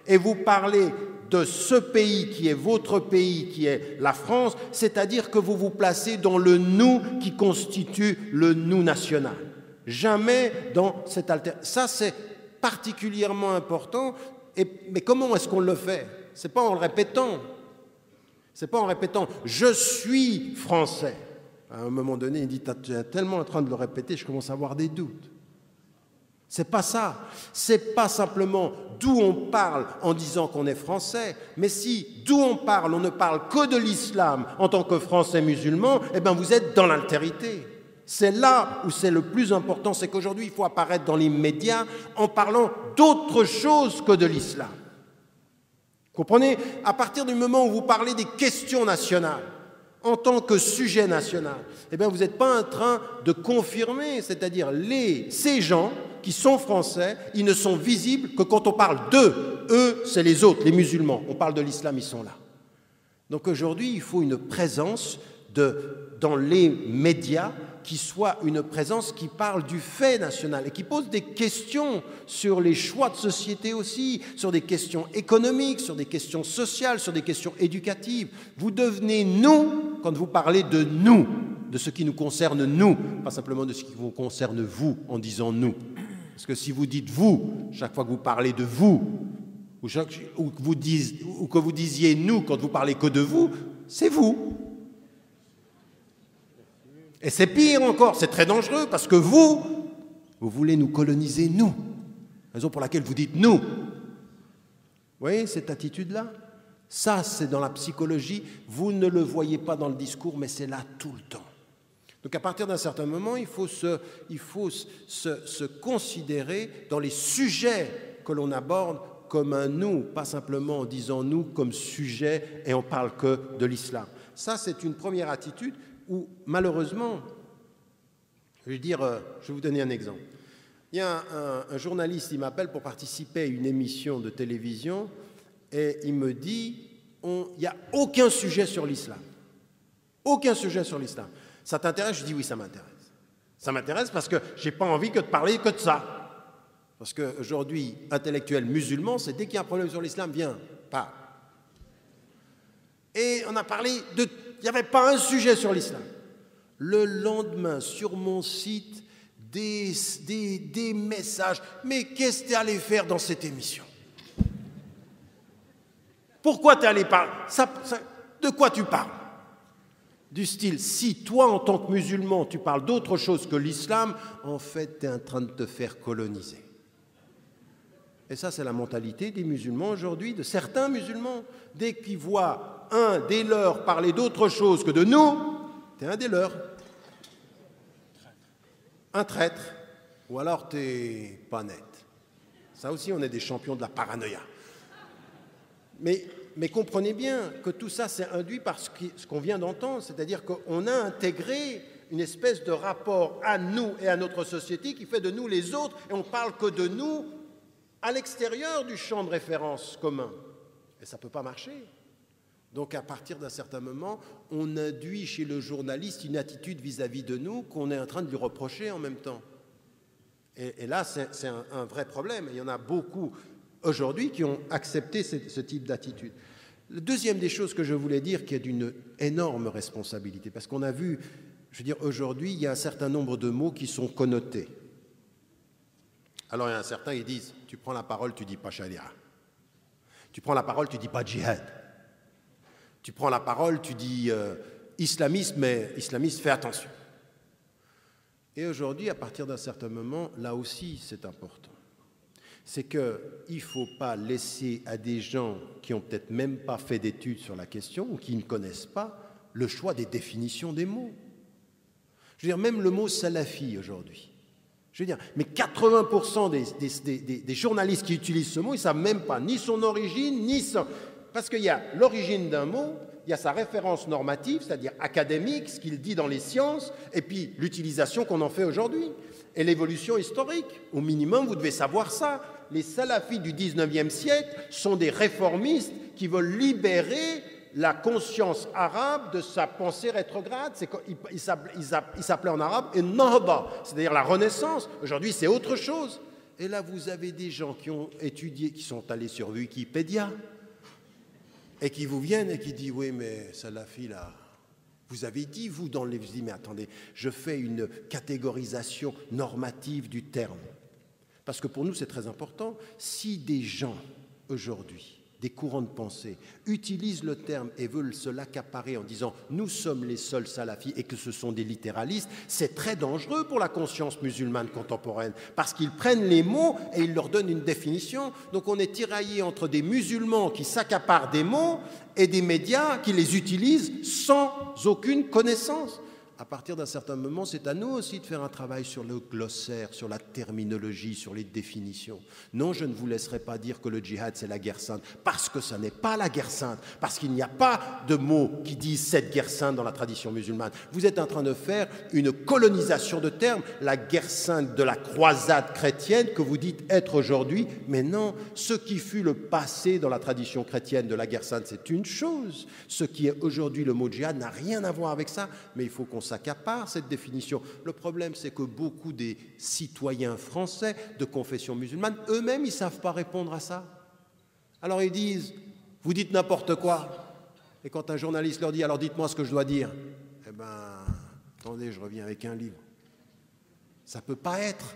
Et vous parlez de ce pays qui est votre pays, qui est la France, c'est-à-dire que vous vous placez dans le nous qui constitue le nous national. Jamais dans cette alternance. Ça, c'est particulièrement important. Mais comment est-ce qu'on le fait? Ce n'est pas en le répétant. Ce n'est pas en répétant « je suis français ». À un moment donné, il dit « tu es tellement en train de le répéter, je commence à avoir des doutes ». C'est pas ça. C'est pas simplement d'où on parle en disant qu'on est français, mais si d'où on ne parle que de l'islam en tant que français musulman, eh bien vous êtes dans l'altérité. C'est là où c'est le plus important, c'est qu'aujourd'hui il faut apparaître dans les médias en parlant d'autre chose que de l'islam. Comprenez? À partir du moment où vous parlez des questions nationales, en tant que sujet national, eh bien vous n'êtes pas en train de confirmer, c'est-à-dire ces gens qui sont français, ils ne sont visibles que quand on parle d'eux. Eux, c'est les autres, les musulmans. On parle de l'islam, ils sont là. Donc aujourd'hui, il faut une présence dans les médias qui soit une présence qui parle du fait national et qui pose des questions sur les choix de société aussi, sur des questions économiques, sur des questions sociales, sur des questions éducatives. Vous devenez nous quand vous parlez de nous, de ce qui nous concerne nous, pas simplement de ce qui vous concerne vous en disant nous. Parce que si vous dites vous, chaque fois que vous parlez de vous, ou que vous disiez nous quand vous parlez que de vous, c'est vous. Et c'est pire encore, c'est très dangereux, parce que vous voulez nous coloniser, nous. Raison pour laquelle vous dites nous. Vous voyez cette attitude-là? Ça, c'est dans la psychologie. Vous ne le voyez pas dans le discours, mais c'est là tout le temps. Donc à partir d'un certain moment, il faut se considérer dans les sujets que l'on aborde comme un nous, pas simplement en disant nous comme sujet et on ne parle que de l'islam. Ça, c'est une première attitude où, malheureusement, je vais vous donner un exemple. Il y a un journaliste, il m'appelle pour participer à une émission de télévision et il me dit, il n'y a aucun sujet sur l'islam. Aucun sujet sur l'islam. Ça t'intéresse? Je dis oui, ça m'intéresse. Ça m'intéresse parce que je n'ai pas envie que de parler que de ça. Parce qu'aujourd'hui, intellectuel musulman, c'est dès qu'il y a un problème sur l'islam, viens, parle. Et on a parlé il n'y avait pas un sujet sur l'islam. Le lendemain, sur mon site, des messages. Mais qu'est-ce que tu es allé faire dans cette émission? Pourquoi tu es allé parler? De quoi tu parles? Du style, si toi, en tant que musulman, tu parles d'autre chose que l'islam, en fait, tu es en train de te faire coloniser. Et ça, c'est la mentalité des musulmans aujourd'hui, de certains musulmans. Dès qu'ils voient un des leurs parler d'autre chose que de nous, tu es un des leurs. Un traître. Ou alors, tu n'es pas net. Ça aussi, on est des champions de la paranoïa. Mais comprenez bien que tout ça, c'est induit par ce qu'on vient d'entendre, c'est-à-dire qu'on a intégré une espèce de rapport à nous et à notre société qui fait de nous les autres, et on ne parle que de nous à l'extérieur du champ de référence commun. Et ça ne peut pas marcher. Donc à partir d'un certain moment, on induit chez le journaliste une attitude vis-à-vis de nous qu'on est en train de lui reprocher en même temps. Et là, c'est un vrai problème. Il y en a beaucoup aujourd'hui qui ont accepté ce type d'attitude. La deuxième des choses que je voulais dire, qui est d'une énorme responsabilité, parce qu'on a vu, je veux dire, aujourd'hui, il y a un certain nombre de mots qui sont connotés. Alors, il y en a certains qui disent, tu prends la parole, tu dis pas charia. Tu prends la parole, tu dis pas djihad. Tu prends la parole, tu dis islamisme, mais islamiste, fais attention. Et aujourd'hui, à partir d'un certain moment, là aussi, c'est important. C'est qu'il ne faut pas laisser à des gens qui n'ont peut-être même pas fait d'études sur la question ou qui ne connaissent pas le choix des définitions des mots. Je veux dire, même le mot salafi aujourd'hui. Je veux dire, mais 80% des journalistes qui utilisent ce mot, ils ne savent même pas ni son origine, ni son... Parce qu'il y a l'origine d'un mot, il y a sa référence normative, c'est-à-dire académique, ce qu'il dit dans les sciences, et puis l'utilisation qu'on en fait aujourd'hui. Et l'évolution historique. Au minimum, vous devez savoir ça. Les salafis du 19e siècle sont des réformistes qui veulent libérer la conscience arabe de sa pensée rétrograde. Il s'appelait en arabe « Nahda », c'est-à-dire la Renaissance. Aujourd'hui, c'est autre chose. Et là, vous avez des gens qui ont étudié, qui sont allés sur Wikipédia, et qui vous viennent et qui disent « Oui, mais salafi, là, vous avez dit, vous, dans les... » Vous dites « Mais attendez, je fais une catégorisation normative du terme. » Parce que pour nous, c'est très important. Si des gens, aujourd'hui, des courants de pensée, utilisent le terme et veulent se l'accaparer en disant « Nous sommes les seuls salafis » et que ce sont des littéralistes, c'est très dangereux pour la conscience musulmane contemporaine parce qu'ils prennent les mots et ils leur donnent une définition. Donc on est tiraillé entre des musulmans qui s'accaparent des mots et des médias qui les utilisent sans aucune connaissance. À partir d'un certain moment, c'est à nous aussi de faire un travail sur le glossaire, sur la terminologie, sur les définitions. Non, je ne vous laisserai pas dire que le djihad, c'est la guerre sainte, parce que ça n'est pas la guerre sainte, parce qu'il n'y a pas de mots qui disent cette guerre sainte dans la tradition musulmane. Vous êtes en train de faire une colonisation de termes, la guerre sainte de la croisade chrétienne que vous dites être aujourd'hui, mais non, ce qui fut le passé dans la tradition chrétienne de la guerre sainte, c'est une chose. Ce qui est aujourd'hui le mot djihad n'a rien à voir avec ça, mais il faut qu'on s'accapare cette définition. Le problème, c'est que beaucoup des citoyens français de confession musulmane, eux-mêmes, ils ne savent pas répondre à ça. Alors ils disent, vous dites n'importe quoi. Et quand un journaliste leur dit, alors dites-moi ce que je dois dire. Eh bien, attendez, je reviens avec un livre. Ça ne peut pas être.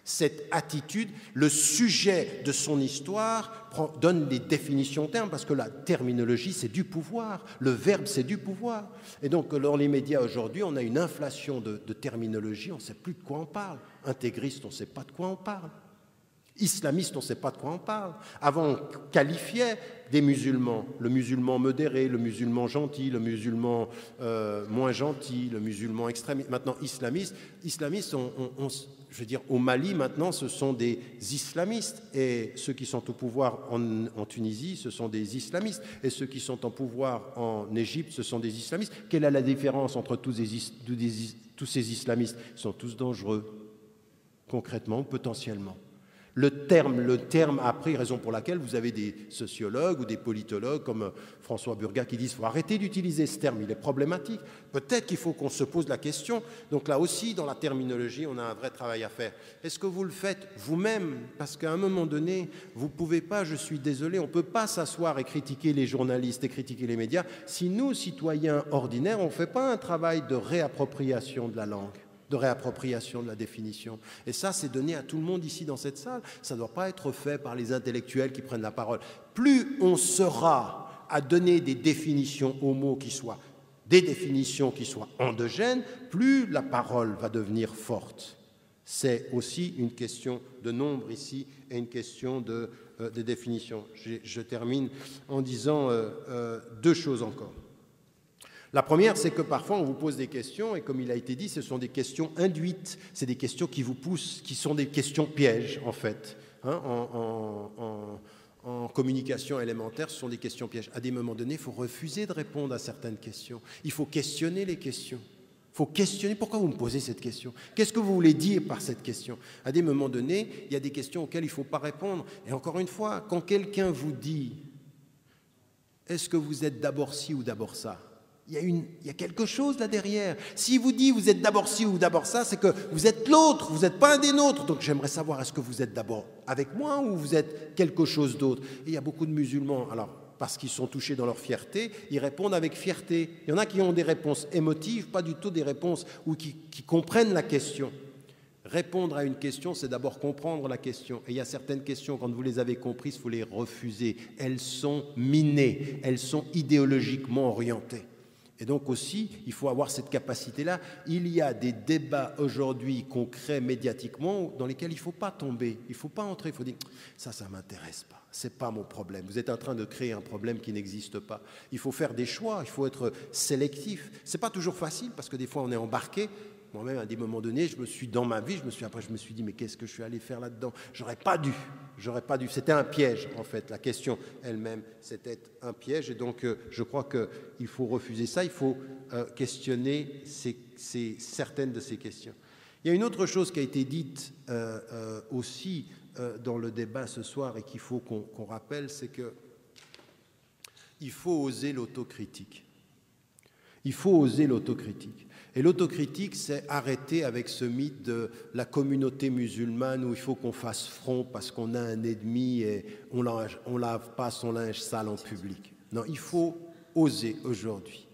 Cette attitude, le sujet de son histoire donne des définitions termes, parce que la terminologie, c'est du pouvoir, le verbe, c'est du pouvoir. Et donc, dans les médias aujourd'hui, on a une inflation de terminologie, on ne sait plus de quoi on parle. Intégriste, on ne sait pas de quoi on parle. Islamiste, on ne sait pas de quoi on parle. Avant, on qualifiait des musulmans, le musulman modéré, le musulman gentil, le musulman moins gentil, le musulman extrémiste. Maintenant, islamistes, je veux dire, au Mali, maintenant, ce sont des islamistes. Et ceux qui sont au pouvoir en Tunisie, ce sont des islamistes. Et ceux qui sont en pouvoir en Égypte, ce sont des islamistes. Quelle est la différence entre tous ces islamistes? Ils sont tous dangereux, concrètement ou potentiellement. Le terme a pris, raison pour laquelle vous avez des sociologues ou des politologues comme François Burgat qui disent qu'il faut arrêter d'utiliser ce terme, il est problématique. Peut-être qu'il faut qu'on se pose la question. Donc là aussi, dans la terminologie, on a un vrai travail à faire. Est-ce que vous le faites vous-même? Parce qu'à un moment donné, vous ne pouvez pas, je suis désolé, on ne peut pas s'asseoir et critiquer les journalistes et critiquer les médias si nous, citoyens ordinaires, on ne fait pas un travail de réappropriation de la langue, de réappropriation de la définition. Et ça, c'est donné à tout le monde ici dans cette salle. Ça ne doit pas être fait par les intellectuels qui prennent la parole. Plus on sera à donner des définitions aux mots qui soient des définitions qui soient endogènes, plus la parole va devenir forte. C'est aussi une question de nombre ici et une question de définition. Je termine en disant deux choses encore. La première, c'est que parfois on vous pose des questions et comme il a été dit, ce sont des questions induites, c'est des questions qui vous poussent, qui sont des questions pièges en fait. En communication élémentaire, ce sont des questions pièges. À des moments donnés, il faut refuser de répondre à certaines questions. Il faut questionner les questions. Il faut questionner pourquoi vous me posez cette question. Qu'est-ce que vous voulez dire par cette question? À des moments donnés, il y a des questions auxquelles il ne faut pas répondre. Et encore une fois, quand quelqu'un vous dit « Est-ce que vous êtes d'abord ci ou d'abord ça ?» il y a quelque chose là derrière. S'il vous dit vous êtes d'abord ci ou d'abord ça, c'est que vous êtes l'autre, vous n'êtes pas un des nôtres. Donc j'aimerais savoir, est-ce que vous êtes d'abord avec moi ou vous êtes quelque chose d'autre? Et il y a beaucoup de musulmans, alors parce qu'ils sont touchés dans leur fierté, ils répondent avec fierté. Il y en a qui ont des réponses émotives, pas du tout des réponses ou qui comprennent la question. Répondre à une question, c'est d'abord comprendre la question. Et il y a certaines questions, quand vous les avez comprises, il faut les refuser. Elles sont minées, elles sont idéologiquement orientées. Et donc aussi, il faut avoir cette capacité-là. Il y a des débats aujourd'hui qu'on crée médiatiquement dans lesquels il ne faut pas tomber, il ne faut pas entrer, il faut dire « ça ne m'intéresse pas, ce n'est pas mon problème ». Vous êtes en train de créer un problème qui n'existe pas. Il faut faire des choix, il faut être sélectif. Ce n'est pas toujours facile parce que des fois on est embarqué. Moi-même, à des moments donnés, dans ma vie, après je me suis dit, mais qu'est-ce que je suis allé faire là-dedans? J'aurais pas dû. C'était un piège, en fait. La question elle-même, c'était un piège. Et donc, je crois qu'il faut refuser ça. Il faut questionner certaines de ces questions. Il y a une autre chose qui a été dite aussi dans le débat ce soir et qu'il faut qu'on rappelle, c'est qu'il faut oser l'autocritique. Il faut oser l'autocritique. Et l'autocritique, c'est arrêter avec ce mythe de la communauté musulmane où il faut qu'on fasse front parce qu'on a un ennemi et on lave pas son linge sale en public. Non, il faut oser aujourd'hui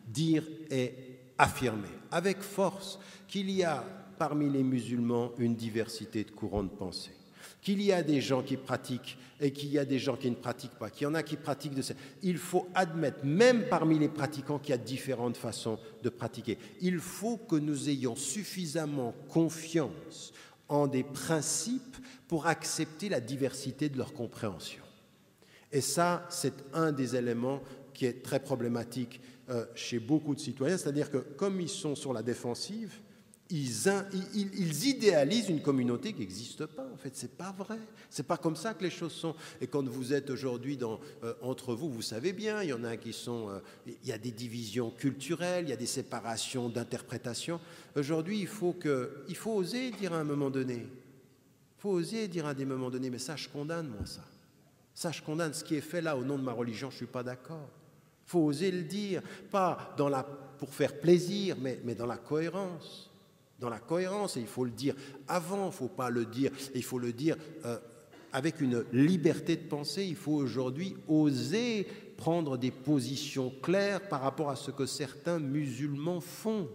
dire et affirmer avec force qu'il y a parmi les musulmans une diversité de courants de pensée, qu'il y a des gens qui pratiquent et qu'il y a des gens qui ne pratiquent pas, qu'il y en a qui pratiquent de ça. Il faut admettre, même parmi les pratiquants, qu'il y a différentes façons de pratiquer. Il faut que nous ayons suffisamment confiance en des principes pour accepter la diversité de leur compréhension. Et ça, c'est un des éléments qui est très problématique chez beaucoup de citoyens, c'est-à-dire que comme ils sont sur la défensive, ils idéalisent une communauté qui n'existe pas. En fait, c'est pas vrai. C'est pas comme ça que les choses sont. Et quand vous êtes aujourd'hui entre vous, vous savez bien, il y en a qui sont... il y a des divisions culturelles, il y a des séparations d'interprétation. Aujourd'hui, il faut oser dire à un moment donné. Il faut oser dire à des moments donnés, mais ça, je condamne, moi, ça. Ça, je condamne ce qui est fait là au nom de ma religion, je ne suis pas d'accord. Il faut oser le dire, pas pour faire plaisir, mais dans la cohérence. Dans la cohérence, et il faut le dire avant, il ne faut pas le dire, et il faut le dire avec une liberté de pensée. Il faut aujourd'hui oser prendre des positions claires par rapport à ce que certains musulmans font.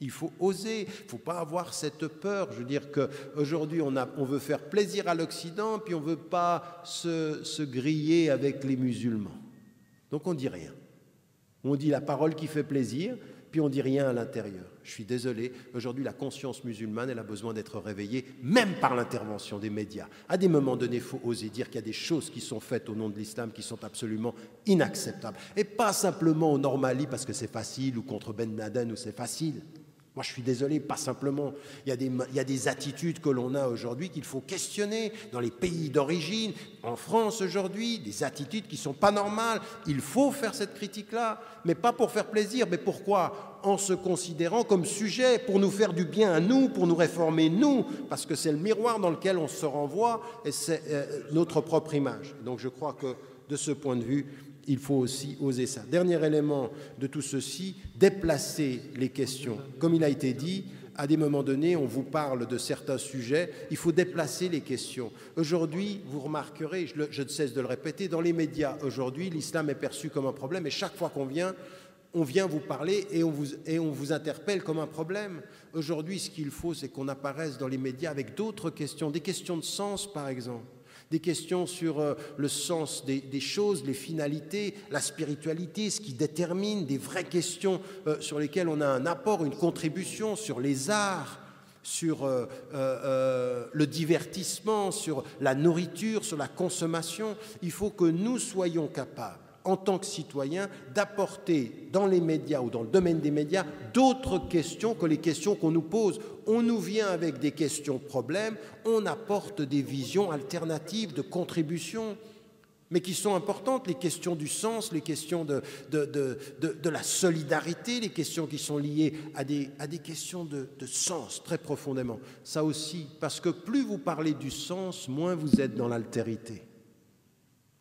Il faut oser, il ne faut pas avoir cette peur. Je veux dire qu'aujourd'hui, on veut faire plaisir à l'Occident, puis on ne veut pas se griller avec les musulmans. Donc on ne dit rien. On dit la parole qui fait plaisir, puis on ne dit rien à l'intérieur. Je suis désolé, aujourd'hui la conscience musulmane, elle a besoin d'être réveillée, même par l'intervention des médias. À des moments donnés, il faut oser dire qu'il y a des choses qui sont faites au nom de l'islam qui sont absolument inacceptables. Et pas simplement au Nord Mali parce que c'est facile, ou contre Ben Laden où c'est facile. Moi, je suis désolé, pas simplement. Il y a des attitudes que l'on a aujourd'hui qu'il faut questionner dans les pays d'origine, en France aujourd'hui, des attitudes qui ne sont pas normales. Il faut faire cette critique-là, mais pas pour faire plaisir. Mais pourquoi? En se considérant comme sujet, pour nous faire du bien à nous, pour nous réformer nous, parce que c'est le miroir dans lequel on se renvoie et c'est notre propre image. Donc je crois que de ce point de vue, il faut aussi oser ça. Dernier élément de tout ceci, déplacer les questions. Comme il a été dit, à des moments donnés, on vous parle de certains sujets, il faut déplacer les questions. Aujourd'hui, vous remarquerez, je ne cesse de le répéter, dans les médias, aujourd'hui, l'islam est perçu comme un problème et chaque fois qu'on vient, on vient vous parler et on vous interpelle comme un problème. Aujourd'hui, ce qu'il faut, c'est qu'on apparaisse dans les médias avec d'autres questions, des questions de sens, par exemple. Des questions sur le sens des choses, les finalités, la spiritualité, ce qui détermine, des vraies questions sur lesquelles on a un apport, une contribution, sur les arts, sur le divertissement, sur la nourriture, sur la consommation. Il faut que nous soyons capables, en tant que citoyens, d'apporter dans les médias ou dans le domaine des médias d'autres questions que les questions qu'on nous pose. On nous vient avec des questions problèmes, on apporte des visions alternatives de contribution, mais qui sont importantes, les questions du sens, les questions de la solidarité, les questions qui sont liées à des questions de sens très profondément. Ça aussi, parce que plus vous parlez du sens, moins vous êtes dans l'altérité.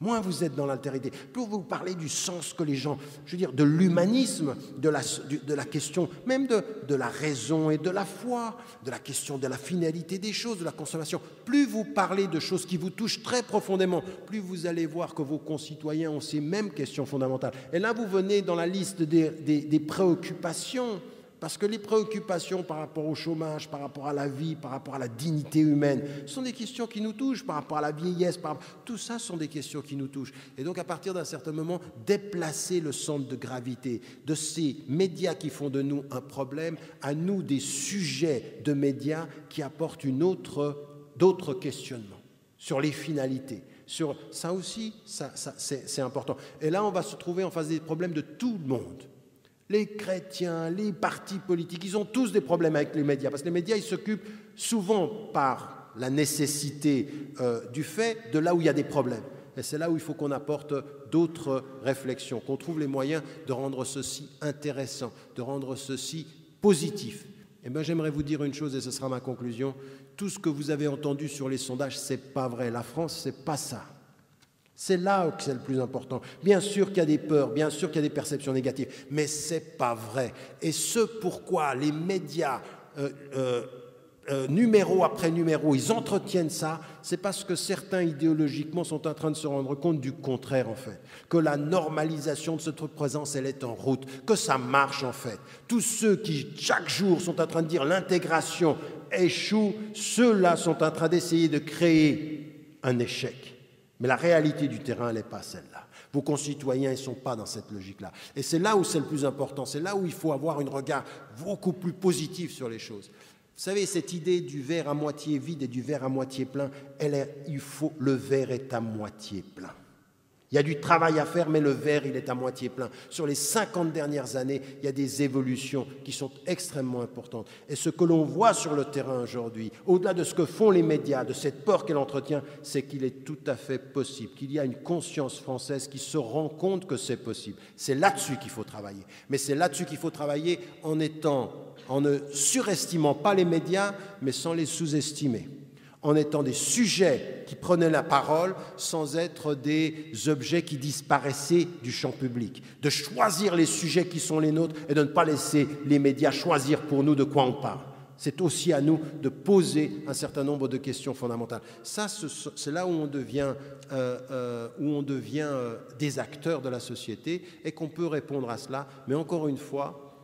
Moins vous êtes dans l'altérité, plus vous parlez du sens que les gens, je veux dire, de l'humanisme, de la question, même de la raison et de la foi, de la question de la finalité des choses, de la consommation. Plus vous parlez de choses qui vous touchent très profondément, plus vous allez voir que vos concitoyens ont ces mêmes questions fondamentales. Et là, vous venez dans la liste des préoccupations, parce que les préoccupations par rapport au chômage, par rapport à la vie, par rapport à la dignité humaine, sont des questions qui nous touchent, par rapport à la vieillesse, tout ça sont des questions qui nous touchent. Et donc, à partir d'un certain moment, déplacer le centre de gravité de ces médias qui font de nous un problème, à nous des sujets de médias qui apportent d'autres questionnements sur les finalités. Sur ça aussi, c'est important. Et là, on va se trouver en face des problèmes de tout le monde. Les chrétiens, les partis politiques, ils ont tous des problèmes avec les médias, parce que les médias, ils s'occupent souvent par la nécessité du fait de là où il y a des problèmes. Et c'est là où il faut qu'on apporte d'autres réflexions, qu'on trouve les moyens de rendre ceci intéressant, de rendre ceci positif. Et bien, j'aimerais vous dire une chose, et ce sera ma conclusion. Tout ce que vous avez entendu sur les sondages, c'est pas vrai. La France, c'est pas ça. C'est là que c'est le plus important. Bien sûr qu'il y a des peurs, bien sûr qu'il y a des perceptions négatives, mais ce n'est pas vrai. Et ce pourquoi les médias, numéro après numéro, ils entretiennent ça, c'est parce que certains idéologiquement sont en train de se rendre compte du contraire en fait. Que la normalisation de cette présence, elle est en route, que ça marche en fait. Tous ceux qui chaque jour sont en train de dire l'intégration échoue, ceux-là sont en train d'essayer de créer un échec. Mais la réalité du terrain, elle n'est pas celle-là. Vos concitoyens, ils ne sont pas dans cette logique-là. Et c'est là où c'est le plus important, c'est là où il faut avoir un regard beaucoup plus positif sur les choses. Vous savez, cette idée du verre à moitié vide et du verre à moitié plein, le verre est à moitié plein. Il y a du travail à faire, mais le verre, il est à moitié plein. Sur les 50 dernières années, il y a des évolutions qui sont extrêmement importantes. Et ce que l'on voit sur le terrain aujourd'hui, au-delà de ce que font les médias, de cette peur qu'elle entretient, c'est qu'il est tout à fait possible, qu'il y a une conscience française qui se rend compte que c'est possible. C'est là-dessus qu'il faut travailler. Mais c'est là-dessus qu'il faut travailler en ne surestimant pas les médias, mais sans les sous-estimer. En étant des sujets qui prenaient la parole sans être des objets qui disparaissaient du champ public. De choisir les sujets qui sont les nôtres et de ne pas laisser les médias choisir pour nous de quoi on parle. C'est aussi à nous de poser un certain nombre de questions fondamentales. Ça, c'est là où on devient des acteurs de la société et qu'on peut répondre à cela. Mais encore une fois,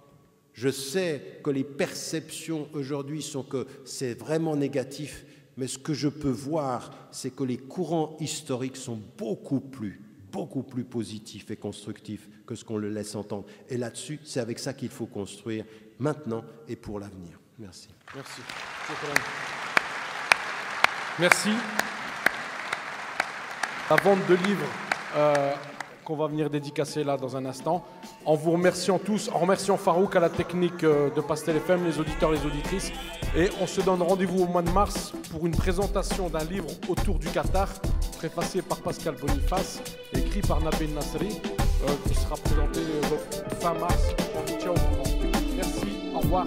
je sais que les perceptions aujourd'hui sont que c'est vraiment négatif. Mais ce que je peux voir, c'est que les courants historiques sont beaucoup plus beaucoup plus positif et constructif que ce qu'on le laisse entendre. Et là-dessus, c'est avec ça qu'il faut construire maintenant et pour l'avenir. Merci. Merci. Merci. La vente de livres qu'on va venir dédicacer là dans un instant. En vous remerciant tous, en remerciant Farouk à la technique de Pastel FM, les auditeurs, les auditrices. Et on se donne rendez-vous au mois de mars pour une présentation d'un livre autour du Qatar, préfacé par Pascal Boniface, écrit par Nabil Nasri, qui sera présenté fin mars. On vous tient au courant. Merci, au revoir.